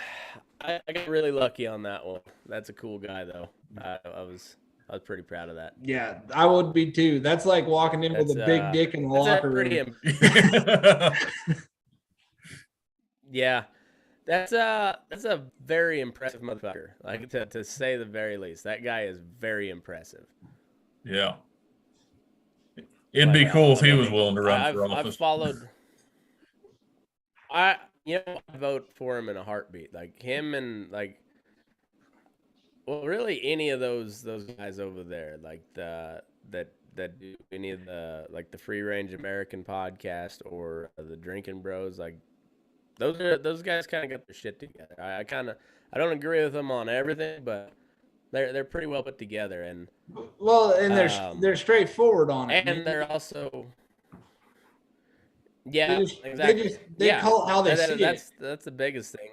I got really lucky on that one. That's a cool guy though. I was pretty proud of that. Yeah, I would be too. That's like walking in with a big dick in the locker room. Yeah, that's a very impressive motherfucker. Like to say the very least, that guy is very impressive. Yeah. It'd But be cool if I he mean, was willing to run for I've office. followed. I vote for him in a heartbeat. Like him and like, well, really any of those guys over there, like that do any of the like the Free Range American podcast or the Drinking Bros. Like those guys kind of got their shit together. I don't agree with them on everything, but they're pretty well put together, and Well, and they're straightforward on it. and they're also They exactly. they call it how they see it. That's the biggest thing.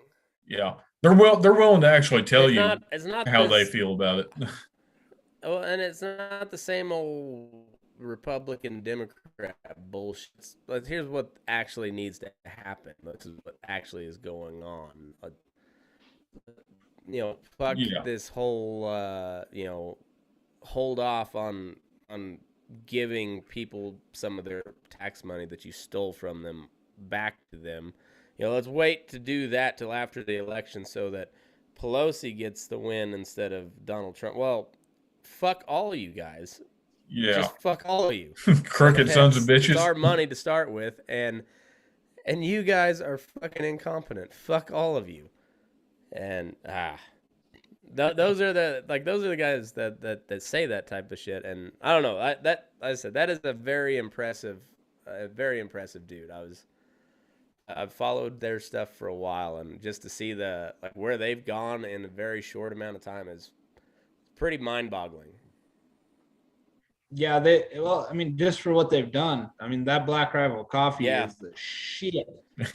Yeah. They're willing to actually tell you It's not how they this, feel about it. oh, and it's not the same old Republican Democrat bullshit. But here's what actually needs to happen. This is what actually is going on. Fuck Yeah. this whole hold off on giving people some of their tax money that you stole from them back to them. Let's wait to do that till after the election so that Pelosi gets the win instead of Donald Trump. Well, fuck all of you guys. Yeah. Just fuck all of you. Crooked sons of bitches. It's our money to start with, and you guys are fucking incompetent. Fuck all of you. And those are the guys that say that type of shit. And I don't know. I said that is a very impressive dude. I've followed their stuff for a while, and just to see where they've gone in a very short amount of time is pretty mind-boggling. Yeah, I mean, just for what they've done. I mean, that Black Rifle Coffee is the shit.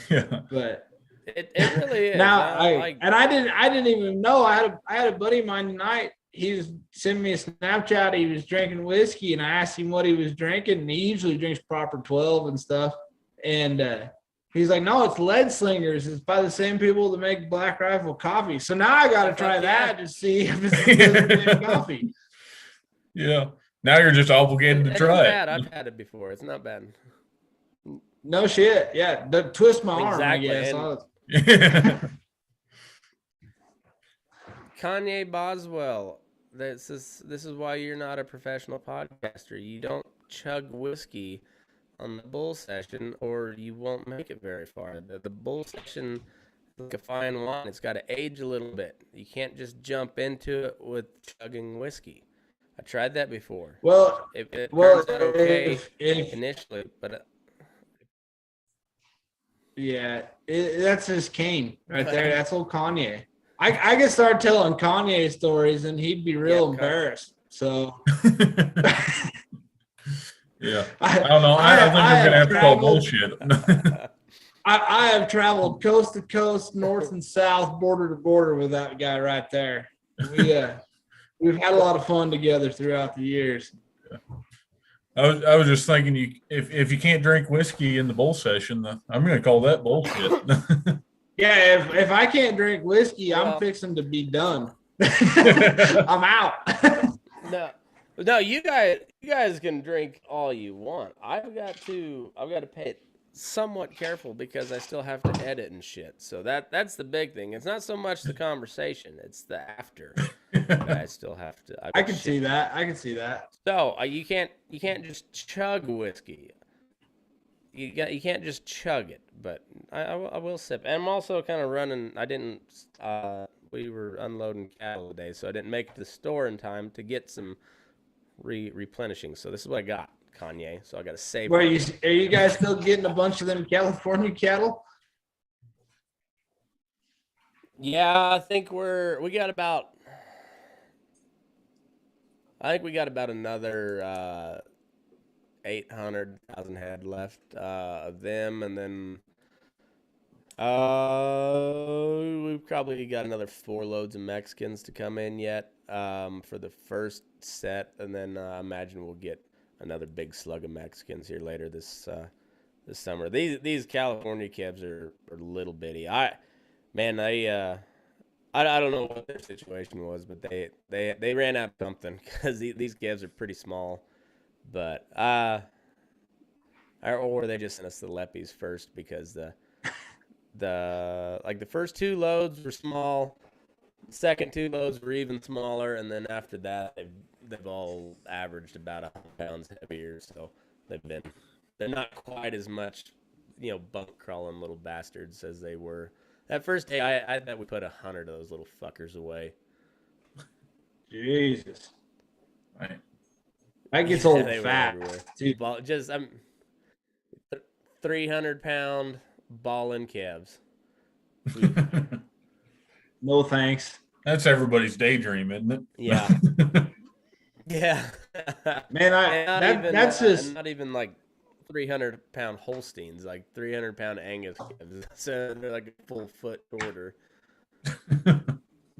Yeah. But it really is. Now I didn't even know. I had a buddy of mine tonight. He was sending me a Snapchat. He was drinking whiskey, and I asked him what he was drinking. And he usually drinks proper 12 and stuff. And he's like, no, it's Lead Slingers. It's by the same people that make Black Rifle Coffee. So now I got to try that to see if it's the same coffee. Yeah. Now you're just obligated to try it. I've had it before. It's not bad. No shit. Yeah. Twist my arm, I guess. Kanye Boswell. This is why you're not a professional podcaster. You don't chug whiskey on the bull session, or you won't make it very far. The bull session is like a fine wine. It's got to age a little bit. You can't just jump into it with chugging whiskey. I tried that before. Well, it turns out okay initially, but yeah, that's just Kane right there. That's old Kanye. I could start telling Kanye stories, and he'd be real embarrassed. So. Yeah, I don't know. I think we're gonna have to call bullshit. I have traveled coast to coast, north and south, border to border with that guy right there. We've had a lot of fun together throughout the years. I was just thinking, if you can't drink whiskey in the bull session, I'm gonna call that bullshit. Yeah, if I can't drink whiskey, I'm fixing to be done. I'm out. No, you guys can drink all you want. I've got to pay it somewhat careful because I still have to edit and shit. So that's the big thing. It's not so much the conversation; it's the after. I still have to. I can see that. So you can't just chug whiskey. You can't just chug it, but I will sip. And I'm also kind of running. I didn't. We were unloading cattle today, so I didn't make it to the store in time to get some replenishing. So this is what I got, Kanye. So I got to save. Are you guys still getting a bunch of them California cattle? Yeah, I think we got about another 800,000 head left of them, and then we've probably got another 4 loads of Mexicans to come in yet for the first set, and then I imagine we'll get another big slug of Mexicans here later this summer. These California calves are little bitty. I don't know what their situation was, but they ran out of something because these calves are pretty small. But or they just sent us the Leppies first because the first 2 loads were small. Second 2 loads were even smaller, and then after that, they've all averaged about 100 pounds heavier. So they're not quite as much, bunk crawling little bastards as they were. That first day, I bet we put 100 of those little fuckers away. Jesus, that gets old They were fat. everywhere. Just 300-pound balling calves. No thanks. That's everybody's daydream, isn't it? Yeah. Yeah. Man, that's just not even like 300-pound Holsteins, like 300-pound Angus calves. So they're like a full foot shorter.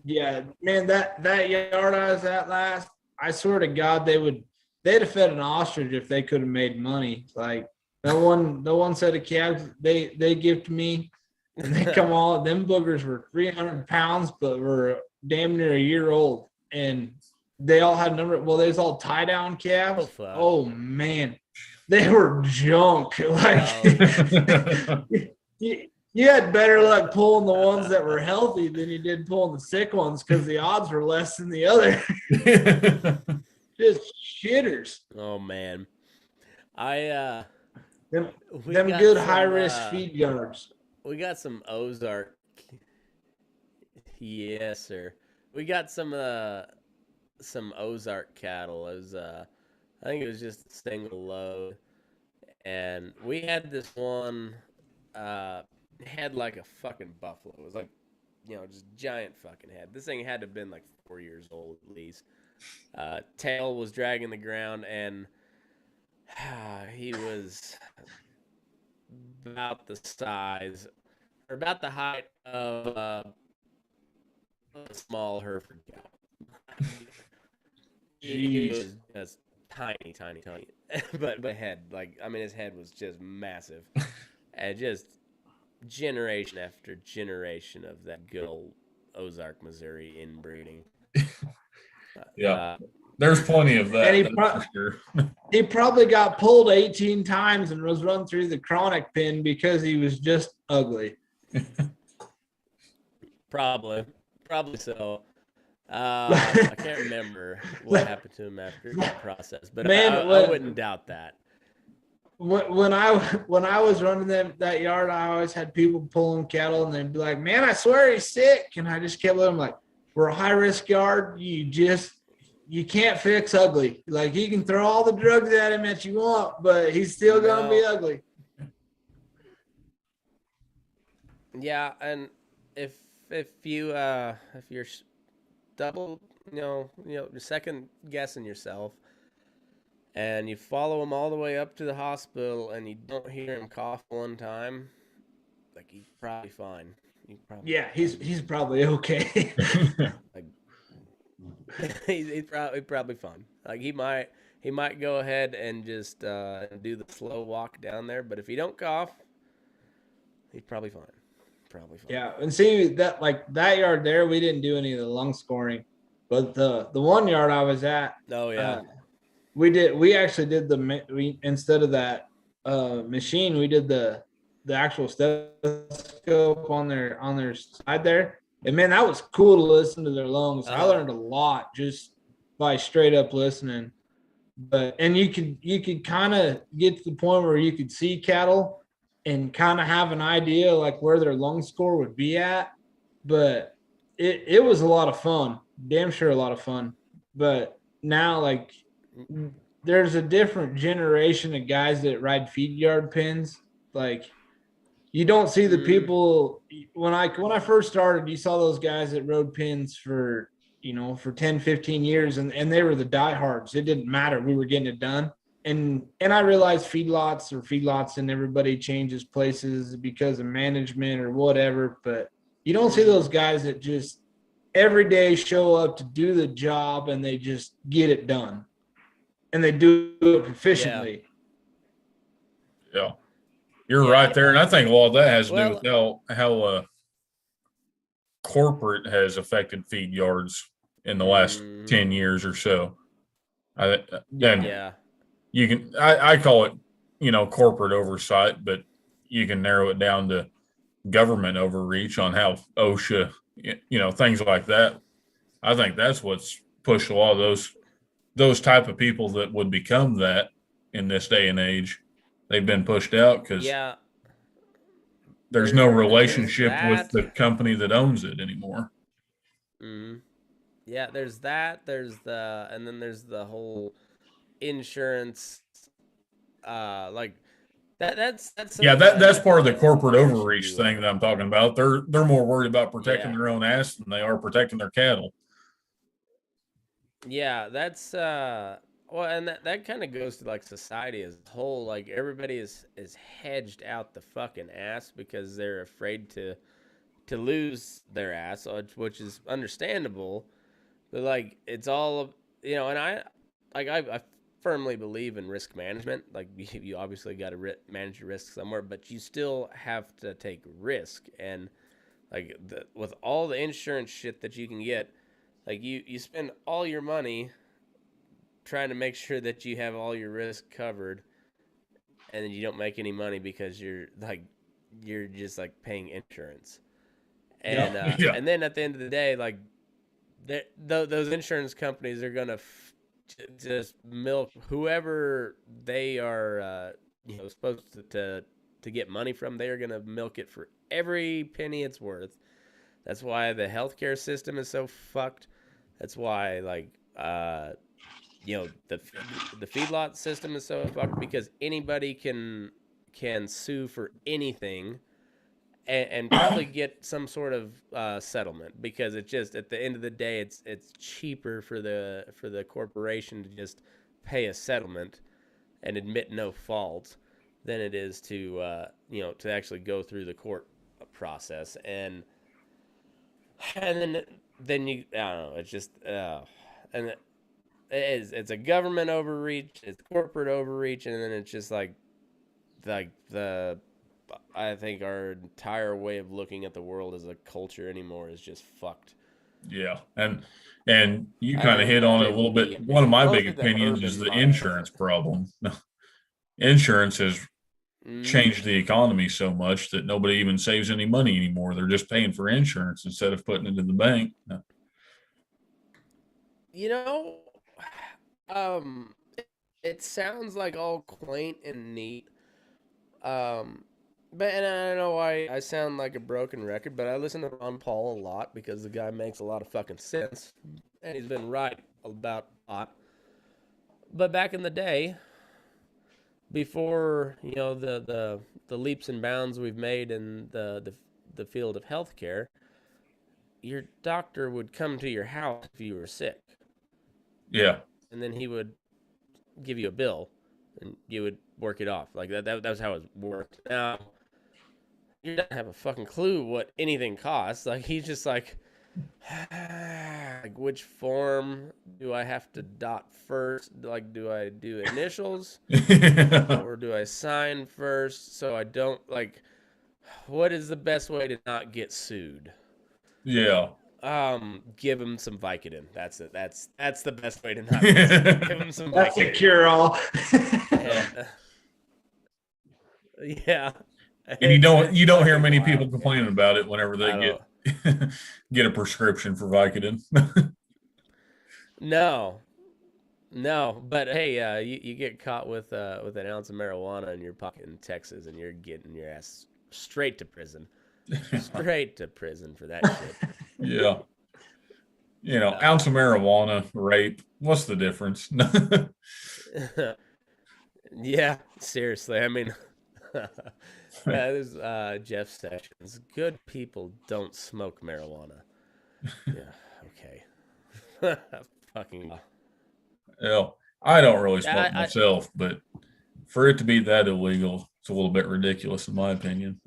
Yeah, man, that yard I was at last, I swear to God, they'd have fed an ostrich if they could have made money. Like the one set of calves they give to me, and they come all them boogers were 300 pounds, but were damn near a year old, and they all had they was all tie down calves. Oh man, they were junk. Like you had better luck pulling the ones that were healthy than you did pulling the sick ones, because the odds were less than the other. Just shitters. Oh man, them good high risk feed yards. We got some Ozark. Yes, sir. We got some Ozark cattle. It was I think it was just a single load, and we had this one. Had like a fucking buffalo. It was like, just giant fucking head. This thing had to have been like 4 years old at least. Tail was dragging the ground, and he was about the size, or about the height of a small Hereford cow. He was just tiny, but head, his head was just massive, and just generation after generation of that good old Ozark, Missouri inbreeding. Yeah, there's plenty of that. And he probably got pulled 18 times and was run through the chronic pen because he was just ugly. Probably so. I can't remember what happened to him after the process, but I wouldn't doubt that. When I was running that yard, I always had people pulling cattle, and they'd be like, "Man, I swear he's sick," and I just kept letting them, like, "We're a high risk yard. You can't fix ugly. Like, you can throw all the drugs at him that you want, but he's still gonna be ugly." Yeah, and if you're double, you're second guessing yourself, and you follow him all the way up to the hospital, and you don't hear him cough one time, like, he's probably fine. He's probably okay. Like, he's probably fine. Like, he might go ahead and just do the slow walk down there, but if he don't cough, he's probably fine. Yeah, and see that yard there, we didn't do any of the lung scoring, but the one yard I was at, we actually did instead of that machine, we did the actual stethoscope on their side there, and man, that was cool to listen to their lungs. I learned a lot just by straight up listening. And you could kind of get to the point where you could see cattle and kind of have an idea like where their lung score would be at. But it was a lot of fun, damn sure a lot of fun. But now, like, there's a different generation of guys that ride feed yard pens. Like, you don't see the people when I first started, you saw those guys that rode pens for 10, 15 years, and they were the diehards. It didn't matter. We were getting it done. And I realized feedlots and everybody changes places because of management or whatever, but you don't see those guys that just every day show up to do the job and they just get it done. And they do it proficiently. Yeah. You're right there. And I think a lot of that has to do with how corporate has affected feed yards in the last 10 years or so. You can, I call it, corporate oversight, but you can narrow it down to government overreach on how OSHA, things like that. I think that's what's pushed a lot of those type of people that would become that in this day and age. They've been pushed out because Yeah, there's no there's relationship with that. the company that owns it anymore. Mm-hmm. Yeah, there's that. And then there's the whole insurance. Like that's Yeah, something that that's I part of think the corporate everybody should overreach do. thing that I'm talking about. They're more worried about protecting Yeah, their own ass than they are protecting their cattle. yeah, that's well, and that kind of goes to like society as a whole. Like everybody is hedged out the fucking ass because they're afraid to lose their ass, which is understandable. But like it's all and I firmly believe in risk management. Like you obviously got to manage your risk somewhere, but you still have to take risk. And like with all the insurance shit that you can get, like you spend all your money trying to make sure that you have all your risk covered, and then you don't make any money because you're just like paying insurance. Yeah, And yeah, and then at the end of the day, like those insurance companies are gonna just milk whoever they are, supposed to get money from. They are gonna milk it for every penny it's worth. That's why the healthcare system is so fucked. That's why the feedlot system is so fucked because anybody can sue for anything and probably get some sort of settlement because it's just at the end of the day it's cheaper for the corporation to just pay a settlement and admit no fault than it is to actually go through the court process and then you I don't know it's just and it's a government overreach, it's corporate overreach, and then it's just like the I think our entire way of looking at the world as a culture anymore is just fucked. yeah. And you I kind of think hit on it a little maybe bit. One of my big mostly the opinions is urban the mindset. insurance problem. Insurance has Mm, changed the economy so much that nobody even saves any money anymore. They're just paying for insurance instead of putting it in the bank. you know, um, it sounds like all quaint and neat. Um, but and I don't know why I sound like a broken record, but I listen to Ron Paul a lot because the guy makes a lot of fucking sense, and he's been right about a lot. But back in the day, before the leaps and bounds we've made in the field of healthcare, your doctor would come to your house if you were sick, Yeah. and then he would give you a bill, and you would work it off like that. That was how it worked. Now you don't have a fucking clue what anything costs. Like he's just like which form do I have to dot first? Like do I do initials or do I sign first so I don't like what is the best way to not get sued? Yeah. Give him some Vicodin. That's it. That's the best way to not get sued. Give him some That's a Vicodin. cure all. And yeah. And you It's don't hear fucking many people wild. complaining about it whenever they I don't get a prescription for Vicodin. No. No, but hey, you get caught with an ounce of marijuana in your pocket in Texas, and you're getting your ass straight to prison, straight to prison for that shit. Yeah. Ounce of Um, marijuana, rape. What's the difference? yeah, seriously. I mean, yeah, there's Jeff Sessions. Good people don't smoke marijuana. Yeah, okay. Fucking. Yeah. I don't really smoke I myself, but for it to be that illegal, it's a little bit ridiculous in my opinion.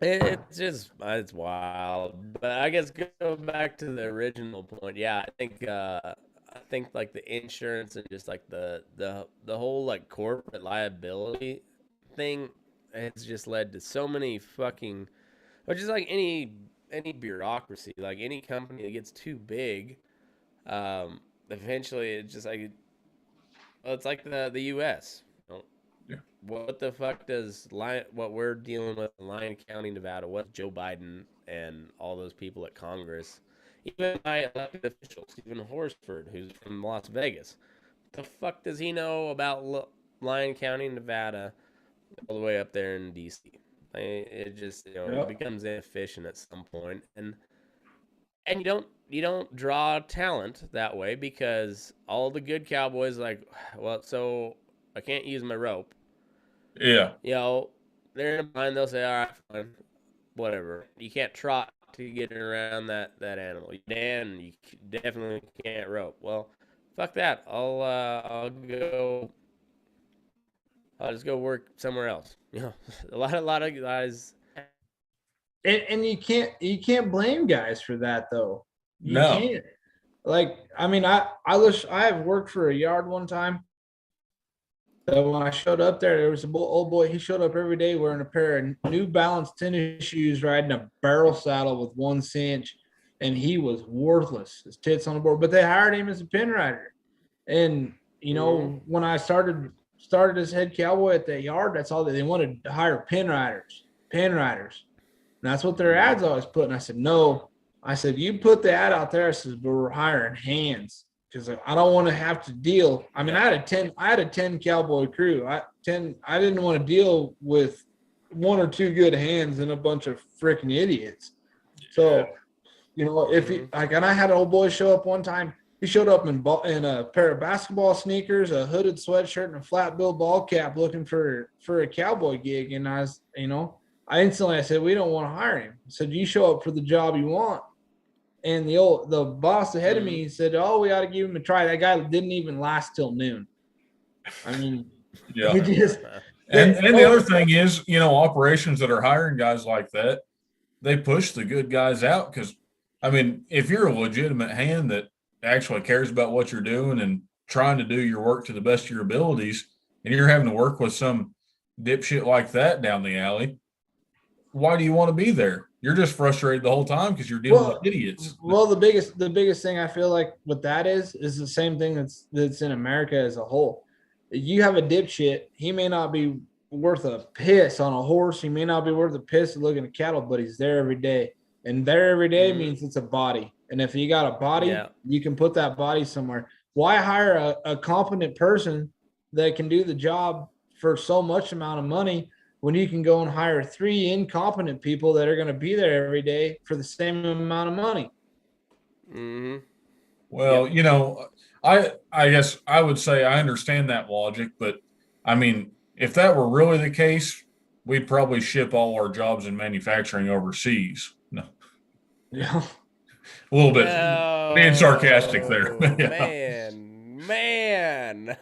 It's just it's wild. But I guess go back to the original point. Yeah, I think like the insurance and just like the whole like corporate liability thing has just led to so many fucking which is like any bureaucracy, like any company that gets too big, eventually it's just like well, it's like the US. You know, Yeah. what the fuck does what we're dealing with in Lyon County, Nevada, what Joe Biden and all those people at Congress, even my elected officials, Stephen Horsford, who's from Las Vegas, what the fuck does he know about Lyon County, Nevada, all the way up there in DC? It just, it becomes inefficient at some point, and you don't draw talent that way, because all the good cowboys are like, well, so I can't use my rope. Yeah. They're in a bind. They'll say, all right, fine, whatever. You can't trot to get around that animal. You can, you definitely can't rope. Well, fuck that. I'll just go work somewhere else. A lot of guys. And you can't blame guys for that though. You No. can't. Like, I mean, I have worked for a yard one time. So when I showed up there was an old boy. He showed up every day wearing a pair of New Balance tennis shoes, riding a barrel saddle with 1 cinch, and he was worthless. His tits on the board. But they hired him as a pin rider. And when I started as head cowboy at the yard, that's all they wanted, to hire pin riders. And that's what their ads always put. And I said, no. I said, you put the ad out there. I said, but we're hiring hands, because I don't want to have to deal. I mean, I had a 10 cowboy crew. I didn't want to deal with 1 or 2 good hands and a bunch of freaking idiots. So, if he, and I had an old boy show up one time. He showed up in a pair of basketball sneakers, a hooded sweatshirt, and a flat bill ball cap, looking for a cowboy gig. And I was, I said, we don't want to hire him. I said, you show up for the job you want. And the boss ahead of me said, oh, we ought to give him a try. That guy didn't even last till noon. I mean, yeah. and the other thing is, operations that are hiring guys like that, they push the good guys out. Because, I mean, if you're a legitimate hand that actually cares about what you're doing and trying to do your work to the best of your abilities, and you're having to work with some dipshit like that down the alley, why do you want to be there? You're just frustrated the whole time because you're dealing with idiots. Well, the biggest thing I feel like with that is the same thing that's in America as a whole. You have a dipshit. He may not be worth a piss on a horse. He may not be worth a piss looking at cattle, but he's there every day. And there every day means it's a body. And if you got a body, you can put that body somewhere. Why hire a competent person that can do the job for so much amount of money when you can go and hire 3 incompetent people that are going to be there every day for the same amount of money? Mm-hmm. Well, I guess I would say I understand that logic, but I mean, if that were really the case, we'd probably ship all our jobs in manufacturing overseas. No. Yeah. A little bit being sarcastic there. Man.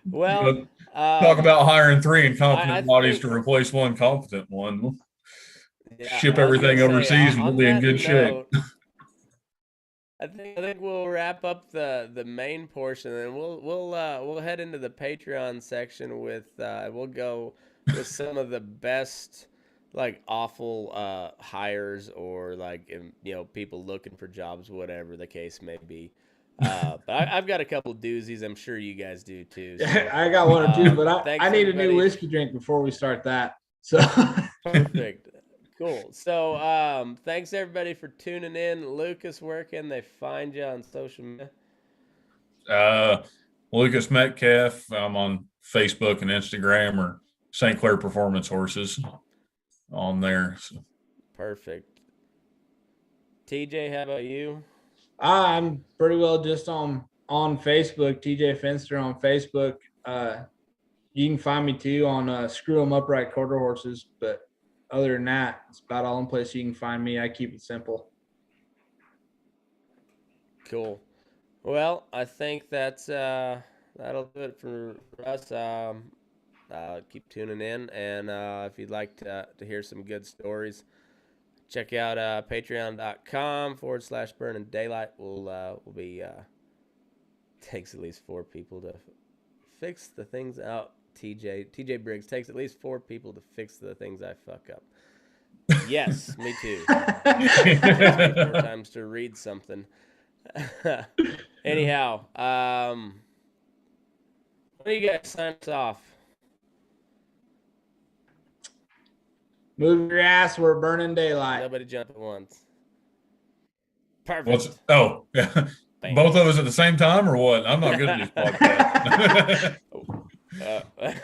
Well, talk about hiring 3 incompetent bodies to replace 1 competent one. Ship everything overseas and we'll be in good shape. I think we'll wrap up the main portion, and we'll head into the Patreon section with we'll go with some of the best awful hires, or people looking for jobs, whatever the case may be. But I've got a couple doozies. I'm sure you guys do too. So, I got 1 or 2, but I need a new whiskey drink before we start that. So perfect. Cool. So thanks everybody for tuning in. Lucas, where can they find you on social media? Lucas Metcalf. I'm on Facebook and Instagram, or St. Clair Performance Horses on there. So. Perfect. TeJay, how about you? I'm pretty well just on Facebook, TeJay Fenster on Facebook. You can find me too on Screw 'em Upright Quarter Horses, but other than that, it's about all in place you can find me. I keep it simple. Cool. Well, I think that'll do it for us. Keep tuning in, and if you'd like to hear some good stories, check out patreon.com/burning daylight. We'll be takes at least 4 people to fix the things out. TeJay Briggs takes at least 4 people to fix the things I fuck up. Yes, me too. 4 times to read something. Anyhow, what do you guys sign us off? Move your ass. We're burning daylight. Nobody jump at once. Perfect. Yeah. Bam. Both of us at the same time or what? I'm not good at these podcasts.